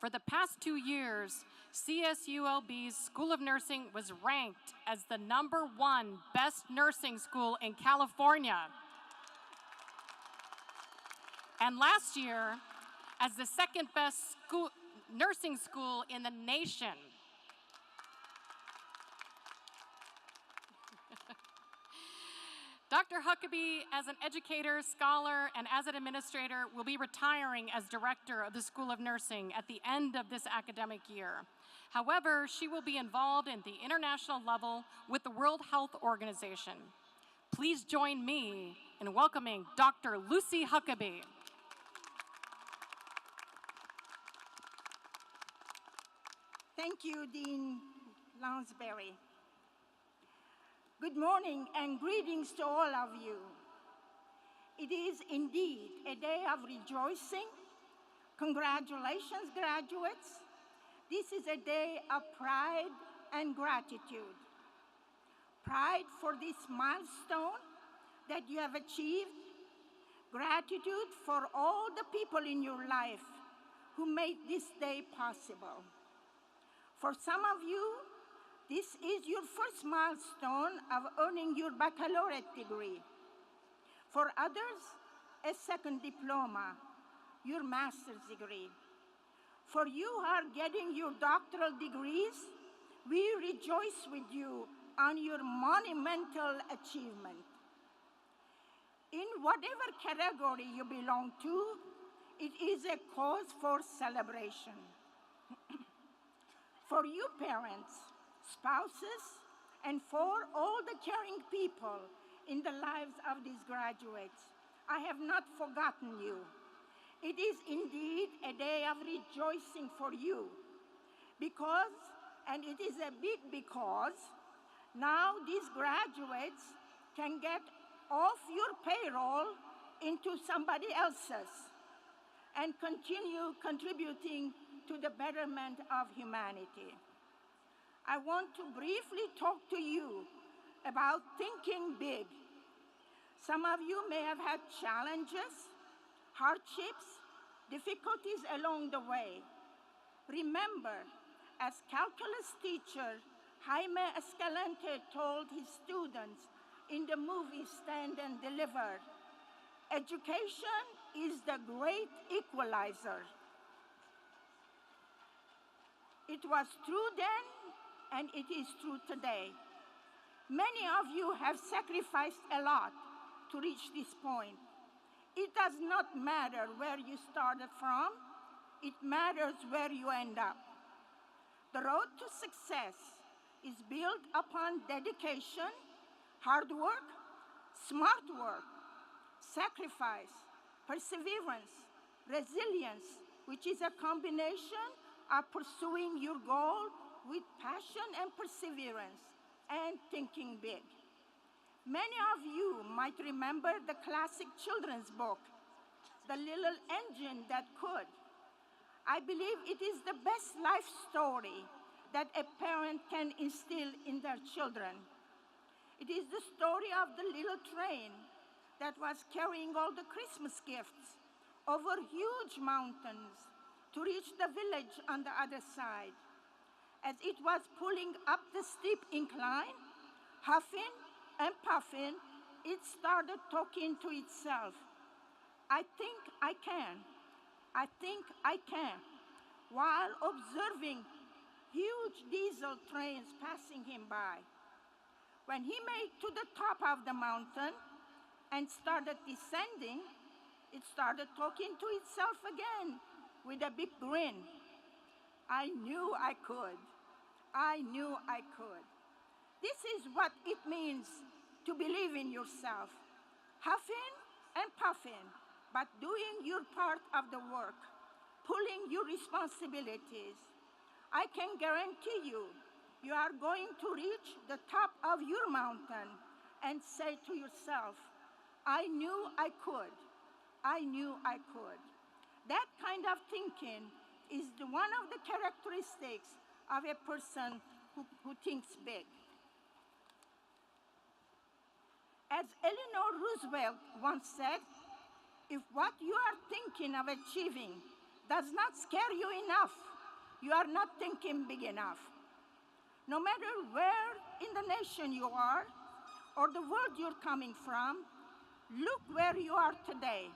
For the past 2 years, CSULB's School of Nursing was ranked as the #1 best nursing school in California. And last year, as the second best nursing school in the nation. Dr. Huckabee, as an educator, scholar, and as an administrator, will be retiring as director of the School of Nursing at the end of this academic year. However, she will be involved in the international level with the World Health Organization. Please join me in welcoming Dr. Lucy Huckabee. Thank you, Dean Lounsbury. Good morning and greetings to all of you. It is indeed a day of rejoicing. Congratulations, graduates. This is a day of pride and gratitude. Pride for this milestone that you have achieved. Gratitude for all the people in your life who made this day possible. For some of you, this is your first milestone of earning your baccalaureate degree. For others, a second diploma, your master's degree. For you who are getting your doctoral degrees, we rejoice with you on your monumental achievement. In whatever category you belong to, it is a cause for celebration. For you parents, spouses, and for all the caring people in the lives of these graduates, I have not forgotten you. It is indeed a day of rejoicing for you because, and it is a big because, now these graduates can get off your payroll into somebody else's and continue contributing to the betterment of humanity. I want to briefly talk to you about thinking big. Some of you may have had challenges, hardships, difficulties along the way. Remember, as calculus teacher Jaime Escalante told his students in the movie Stand and Deliver, education is the great equalizer. It was true then, and it is true today. Many of you have sacrificed a lot to reach this point. It does not matter where you started from, it matters where you end up. The road to success is built upon dedication, hard work, smart work, sacrifice, perseverance, resilience, which is a combination of pursuing your goal with passion and perseverance and thinking big. Many of you might remember the classic children's book, The Little Engine That Could. I believe it is the best life story that a parent can instill in their children. It is the story of the little train that was carrying all the Christmas gifts over huge mountains to reach the village on the other side. As it was pulling up the steep incline, huffing and puffing, it started talking to itself. I think I can. I think I can. While observing huge diesel trains passing him by. When he made to the top of the mountain and started descending, it started talking to itself again with a big grin. I knew I could. I knew I could. This is what it means to believe in yourself. Huffing and puffing, but doing your part of the work, pulling your responsibilities. I can guarantee you, You are going to reach the top of your mountain and say to yourself, I knew I could. I knew I could. That kind of thinking is one of the characteristics of a person who thinks big. As Eleanor Roosevelt once said, if what you are thinking of achieving does not scare you enough, you are not thinking big enough. No matter where in the nation you are or the world you're coming from, look where you are today.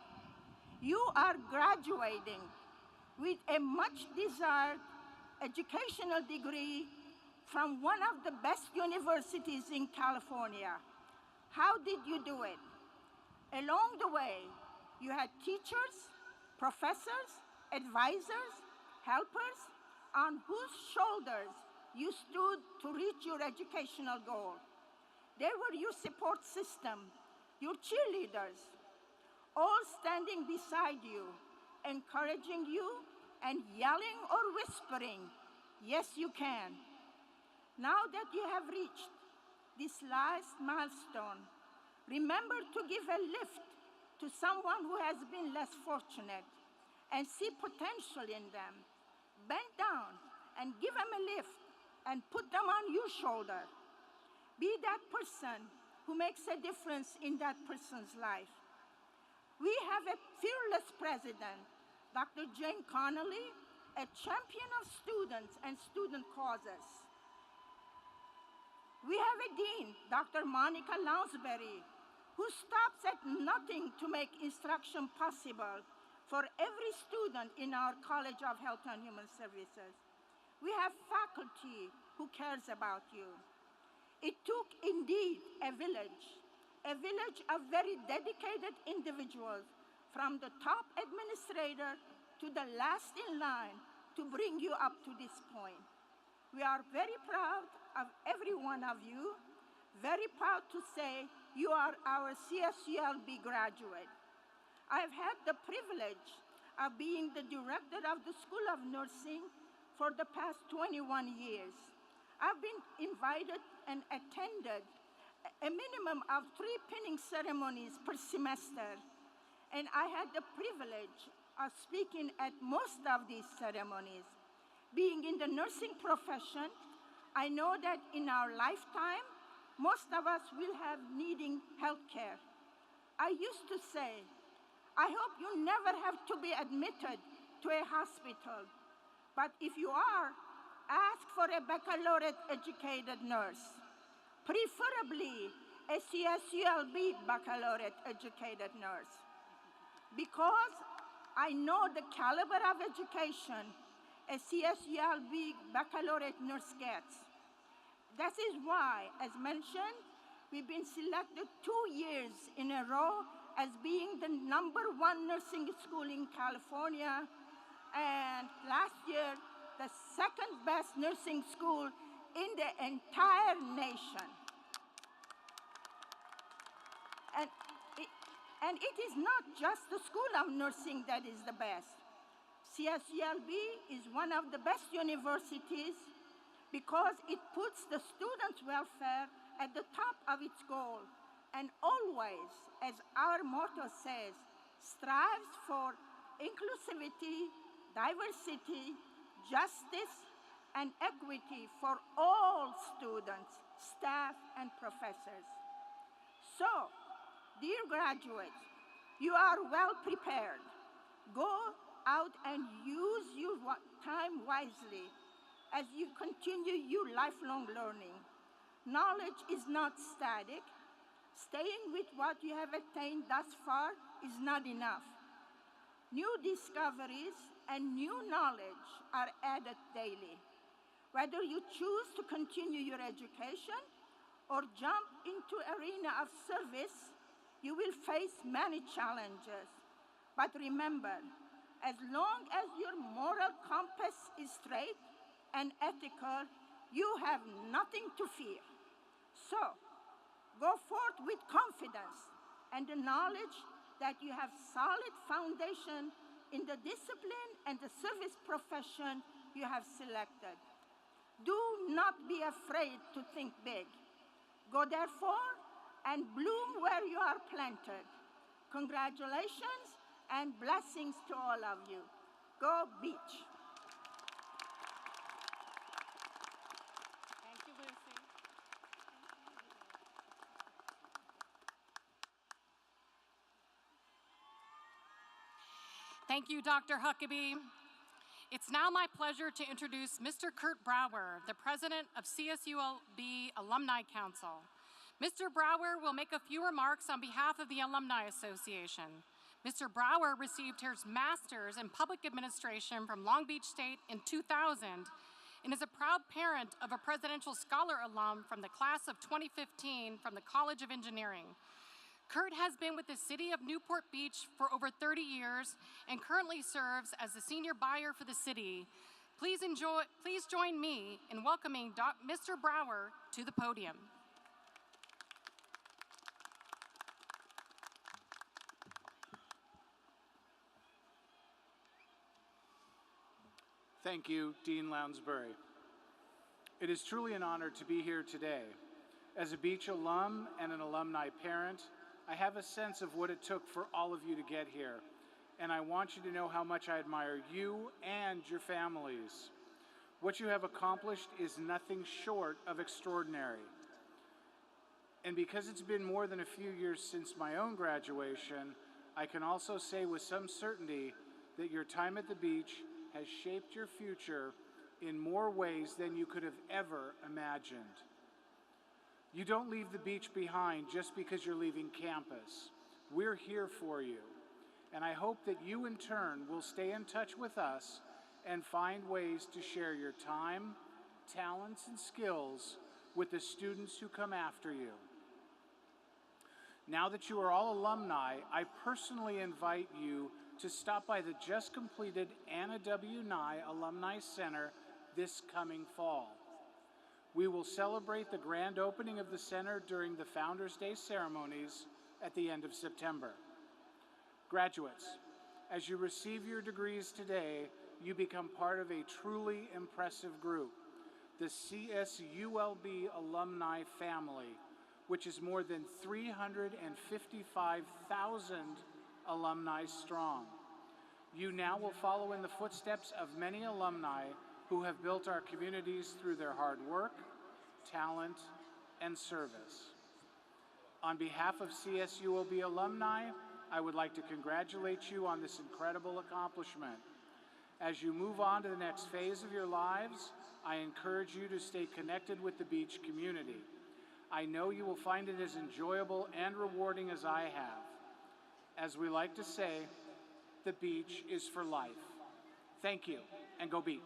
You are graduating with a much desired educational degree from one of the best universities in California. How did you do it? Along the way, you had teachers, professors, advisors, helpers, on whose shoulders you stood to reach your educational goal. They were your support system, your cheerleaders, all standing beside you, encouraging you and yelling or whispering, yes, you can. Now that you have reached this last milestone, remember to give a lift to someone who has been less fortunate and see potential in them. Bend down and give them a lift and put them on your shoulder. Be that person who makes a difference in that person's life. We have a fearless president, Dr. Jane Connolly, a champion of students and student causes. We have a dean, Dr. Monica Lounsbury, who stops at nothing to make instruction possible for every student in our College of Health and Human Services. We have faculty who cares about you. It took indeed a village of very dedicated individuals from the top administrator to the last in line to bring you up to this point. We are very proud of every one of you, very proud to say you are our CSULB graduate. I've had the privilege of being the director of the School of Nursing for the past 21 years. I've been invited and attended a minimum of 3 pinning ceremonies per semester, and I had the privilege of speaking at most of these ceremonies. Being in the nursing profession, I know that in our lifetime, most of us will have needing health care. I used to say, I hope you never have to be admitted to a hospital, but if you are, ask for a baccalaureate-educated nurse, preferably a CSULB baccalaureate-educated nurse, because I know the caliber of education a CSULB baccalaureate nurse gets. That is why, as mentioned, we've been selected 2 years in a row as being the #1 nursing school in California, and last year, the second best nursing school in the entire nation. And it is not just the School of Nursing that is the best. CSULB is one of the best universities because it puts the students' welfare at the top of its goal and always, as our motto says, strives for inclusivity, diversity, justice, and equity for all students, staff, and professors. So, dear graduates, you are well prepared. Go out and use your time wisely as you continue your lifelong learning. Knowledge is not static. Staying with what you have attained thus far is not enough. New discoveries and new knowledge are added daily. Whether you choose to continue your education or jump into arena of service, you will face many challenges. But remember, as long as your moral compass is straight and ethical, you have nothing to fear. So, go forth with confidence and the knowledge that you have solid foundation in the discipline and the service profession you have selected. Do not be afraid to think big. Go therefore and bloom where you are planted. Congratulations and blessings to all of you. Go Beach. Thank you, Lucy. Thank you, Dr. Huckabee. It's now my pleasure to introduce Mr. Kurt Brower, the president of CSULB Alumni Council. Mr. Brower will make a few remarks on behalf of the Alumni Association. Mr. Brower received his master's in public administration from Long Beach State in 2000 and is a proud parent of a Presidential Scholar alum from the class of 2015 from the College of Engineering. Kurt has been with the City of Newport Beach for over 30 years and currently serves as the senior buyer for the city. Please join me in welcoming Mr. Brower to the podium. Thank you, Dean Lounsbury. It is truly an honor to be here today. As a Beach alum and an alumni parent, I have a sense of what it took for all of you to get here, and I want you to know how much I admire you and your families. What you have accomplished is nothing short of extraordinary. And because it's been more than a few years since my own graduation, I can also say with some certainty that your time at the beach has shaped your future in more ways than you could have ever imagined. You don't leave the beach behind just because you're leaving campus. We're here for you, and I hope that you in turn will stay in touch with us and find ways to share your time, talents, and skills with the students who come after you. Now that you are all alumni, I personally invite you to stop by the just completed Anna W. Nye Alumni Center this coming fall. We will celebrate the grand opening of the center during the Founders Day ceremonies at the end of September. Graduates, as you receive your degrees today, you become part of a truly impressive group, the CSULB alumni family, which is more than 355,000 alumni strong. You now will follow in the footsteps of many alumni who have built our communities through their hard work, talent, and service. On behalf of CSULB alumni, I would like to congratulate you on this incredible accomplishment. As you move on to the next phase of your lives, I encourage you to stay connected with the beach community. I know you will find it as enjoyable and rewarding as I have. As we like to say, the beach is for life. Thank you, and go Beach.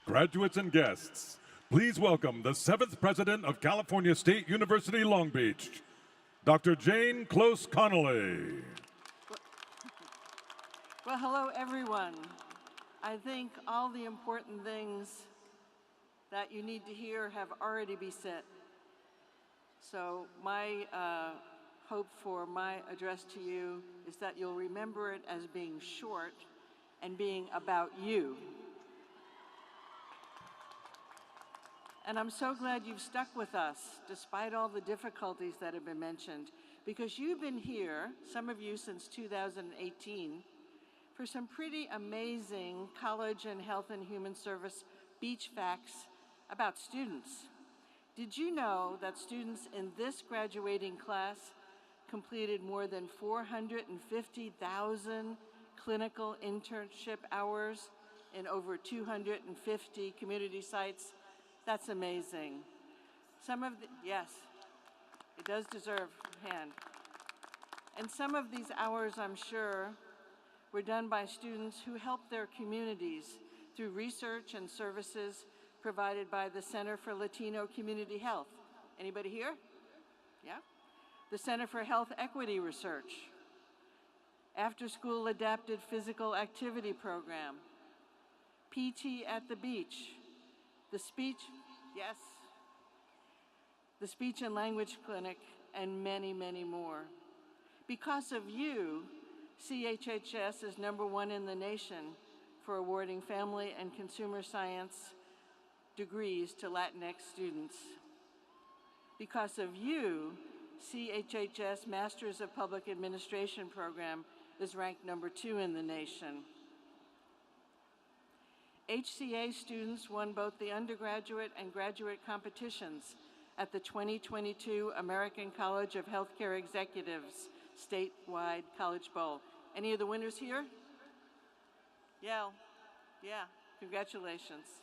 Graduates and guests, please welcome the 7th President of California State University, Long Beach, Dr. Jane Close Connolly. Well, hello, everyone. I think all the important things that you need to hear have already been said. So my hope for my address to you is that you'll remember it as being short and being about you. And I'm so glad you've stuck with us despite all the difficulties that have been mentioned, because you've been here, some of you since 2018, for some pretty amazing college and health and human service beach facts about students. Did you know that students in this graduating class completed more than 450,000 clinical internship hours in over 250 community sites? That's amazing. Yes, it does deserve a hand. And some of these hours, I'm sure, were done by students who helped their communities through research and services provided by the Center for Latino Community Health. Anybody here? Yeah? The Center for Health Equity Research, After-School Adapted Physical Activity Program, PT at the Beach, the speech and language clinic, and many, many more. Because of you, CHHS is #1 in the nation for awarding family and consumer science degrees to Latinx students. Because of you, CHHS Masters of Public Administration program is ranked #2 in the nation. HCA students won both the undergraduate and graduate competitions at the 2022 American College of Healthcare Executives statewide College Bowl. Any of the winners here? Yeah, congratulations.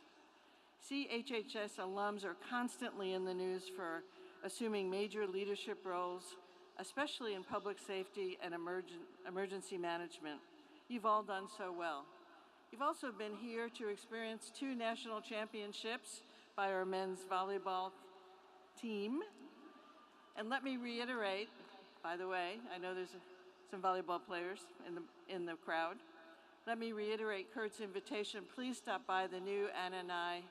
CHHS alums are constantly in the news for assuming major leadership roles, especially in public safety and emergency management. You've all done so well. You've also been here to experience 2 national championships by our men's volleyball team. And let me reiterate, by the way, I know there's some volleyball players in the crowd. Let me reiterate Kurt's invitation. Please stop by the new Alumni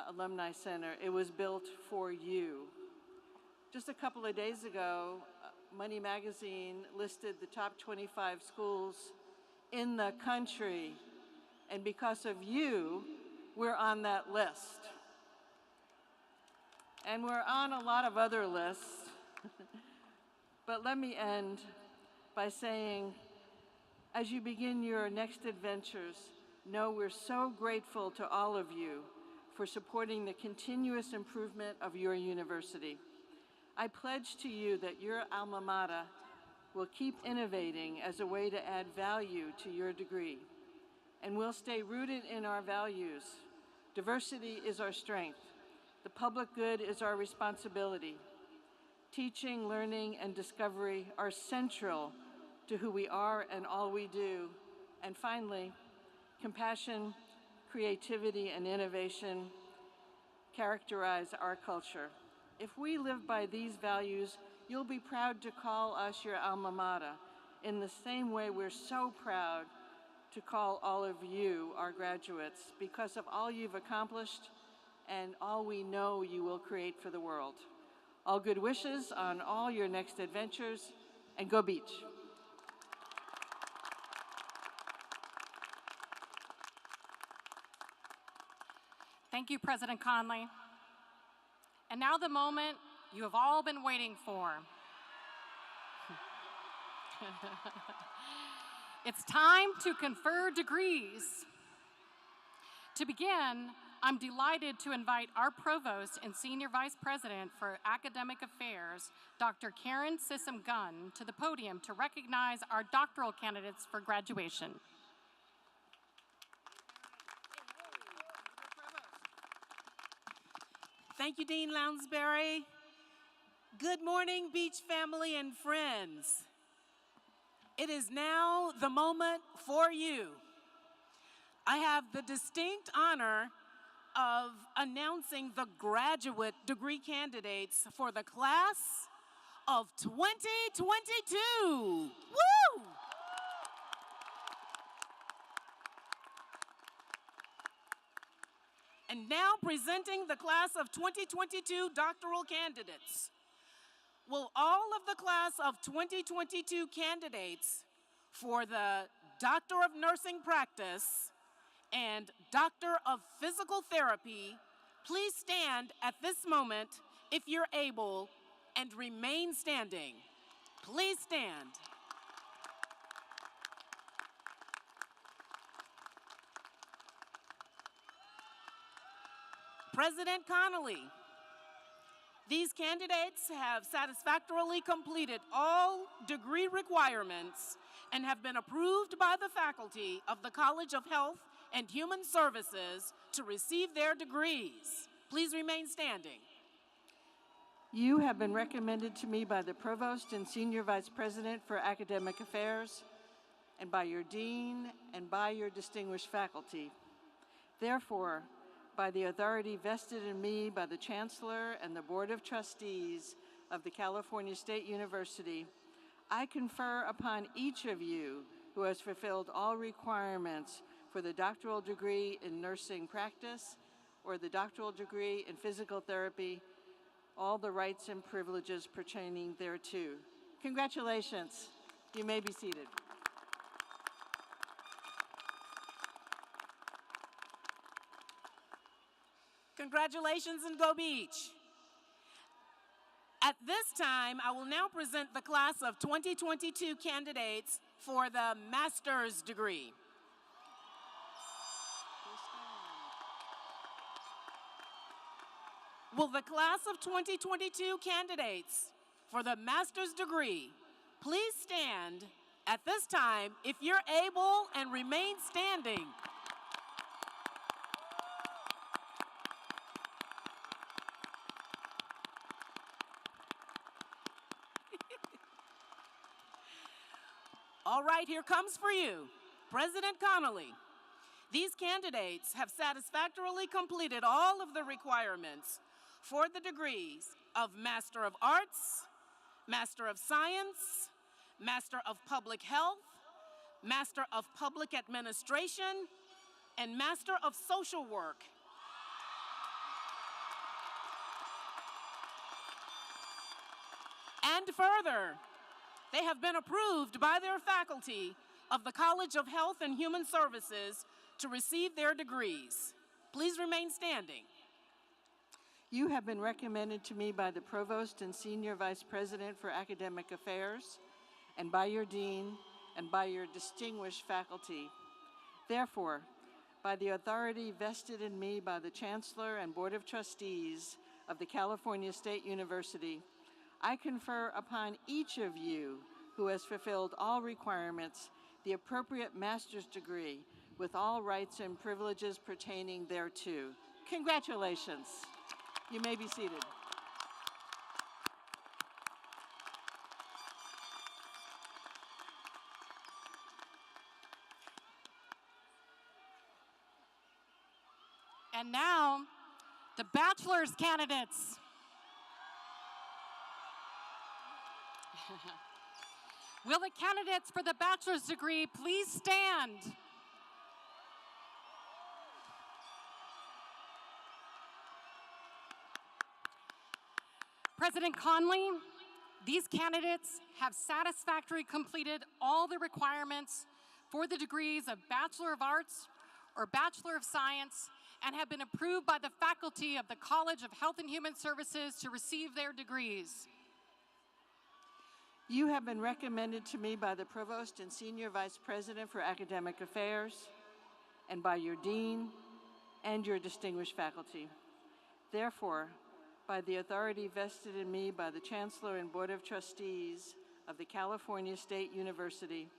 Alumni Center. It was built for you. Just a couple of days ago, Money Magazine listed the top 25 schools in the country. And because of you, we're on that list. And we're on a lot of other lists. But let me end by saying, as you begin your next adventures, know we're so grateful to all of you for supporting the continuous improvement of your university. I pledge to you that your alma mater will keep innovating as a way to add value to your degree. And we'll stay rooted in our values. Diversity is our strength. The public good is our responsibility. Teaching, learning, and discovery are central to who we are and all we do. And finally, compassion, creativity, and innovation characterize our culture. If we live by these values, you'll be proud to call us your alma mater, in the same way we're so proud to call all of you our graduates, because of all you've accomplished and all we know you will create for the world. All good wishes on all your next adventures, and go Beach. Thank you, President Conley. And now the moment you have all been waiting for. It's time to confer degrees. To begin, I'm delighted to invite our Provost and Senior Vice President for Academic Affairs, Dr. Karen Sissom-Gunn, to the podium to recognize our doctoral candidates for graduation. Thank you, Dean Lounsbury. Good morning, Beach family and friends. It is now the moment for you. I have the distinct honor of announcing the graduate degree candidates for the class of 2022. Woo! And now presenting the class of 2022 doctoral candidates. Will all of the class of 2022 candidates for the Doctor of Nursing Practice and Doctor of Physical Therapy please stand at this moment if you're able and remain standing? Please stand. President Connolly, these candidates have satisfactorily completed all degree requirements and have been approved by the faculty of the College of Health and Human Services to receive their degrees. Please remain standing. You have been recommended to me by the Provost and Senior Vice President for Academic Affairs, and by your Dean and by your distinguished faculty. Therefore, by the authority vested in me by the Chancellor and the Board of Trustees of the California State University, I confer upon each of you who has fulfilled all requirements for the doctoral degree in nursing practice or the doctoral degree in physical therapy all the rights and privileges pertaining thereto. Congratulations. You may be seated. Congratulations and go Beach. At this time, I will now present the class of 2022 candidates for the master's degree. Will the class of 2022 candidates for the master's degree please stand at this time if you're able and remain standing? All right, here comes for you, President Connolly. These candidates have satisfactorily completed all of the requirements for the degrees of Master of Arts, Master of Science, Master of Public Health, Master of Public Administration, and Master of Social Work. And further, they have been approved by their faculty of the College of Health and Human Services to receive their degrees. Please remain standing. You have been recommended to me by the Provost and Senior Vice President for Academic Affairs, and by your Dean, and by your distinguished faculty. Therefore, by the authority vested in me by the Chancellor and Board of Trustees of the California State University, I confer upon each of you who has fulfilled all requirements the appropriate master's degree with all rights and privileges pertaining thereto. Congratulations. You may be seated. And now, the bachelor's candidates. Will the candidates for the bachelor's degree please stand? President Conley, these candidates have satisfactorily completed all the requirements for the degrees of Bachelor of Arts or Bachelor of Science and have been approved by the faculty of the College of Health and Human Services to receive their degrees. You have been recommended to me by the Provost and Senior Vice President for Academic Affairs, and by your Dean and your distinguished faculty. Therefore, by the authority vested in me by the Chancellor and Board of Trustees of the California State University,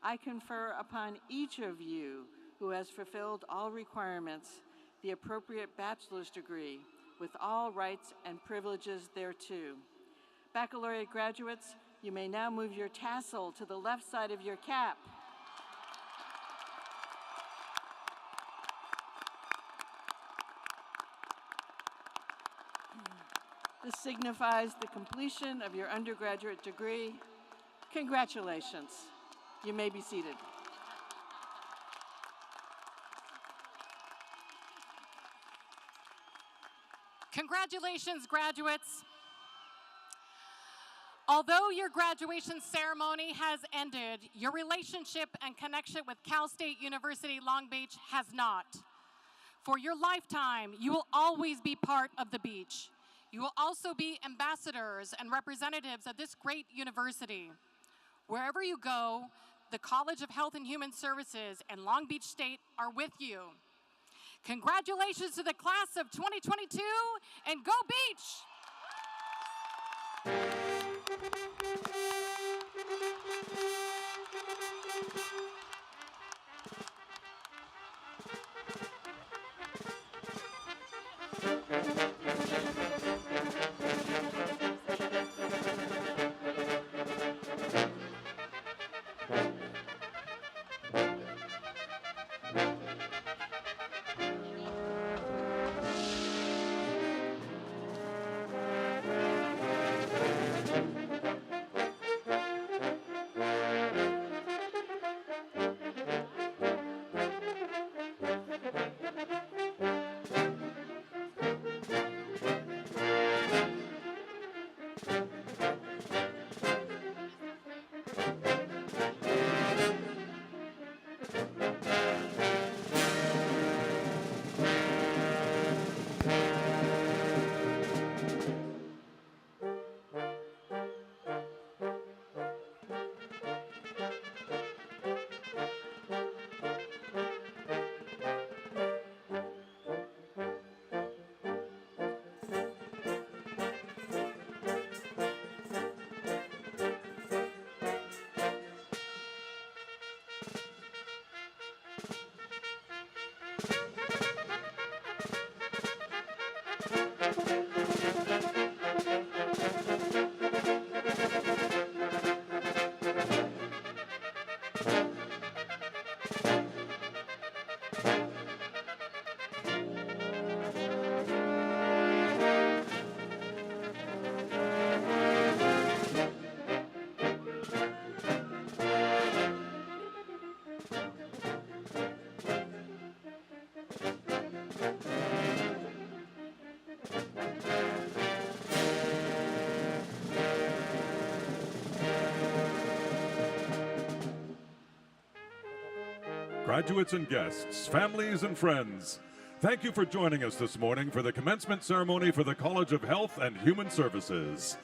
I confer upon each of you who has fulfilled all requirements the appropriate bachelor's degree with all rights and privileges thereto. Baccalaureate graduates, you may now move your tassel to the left side of your cap. This signifies the completion of your undergraduate degree. Congratulations. You may be seated. Congratulations, graduates. Although your graduation ceremony has ended, your relationship and connection with Cal State University Long Beach has not. For your lifetime, you will always be part of the beach. You will also be ambassadors and representatives of this great university. Wherever you go, the College of Health and Human Services and Long Beach State are with you. Congratulations to the class of 2022, and go Beach! Graduates and guests, families and friends, thank you for joining us this morning for the commencement ceremony for the College of Health and Human Services.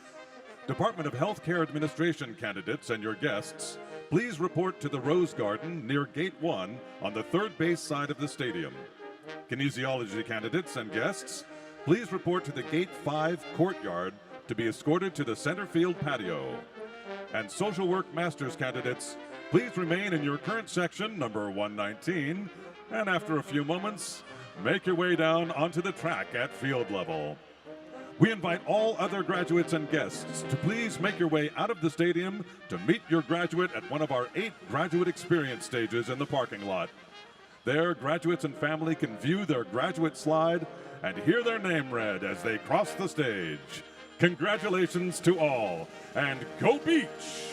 Department of Healthcare Administration candidates and your guests, please report to the Rose Garden near Gate 1 on the third base side of the stadium. Kinesiology candidates and guests, please report to the Gate 5 courtyard to be escorted to the center field patio. And social work master's candidates, please remain in your current section, number 119, and after a few moments, make your way down onto the track at field level. We invite all other graduates and guests to please make your way out of the stadium to meet your graduate at one of our 8 graduate experience stages in the parking lot. There, graduates and family can view their graduate slide and hear their name read as they cross the stage. Congratulations to all, and go Beach!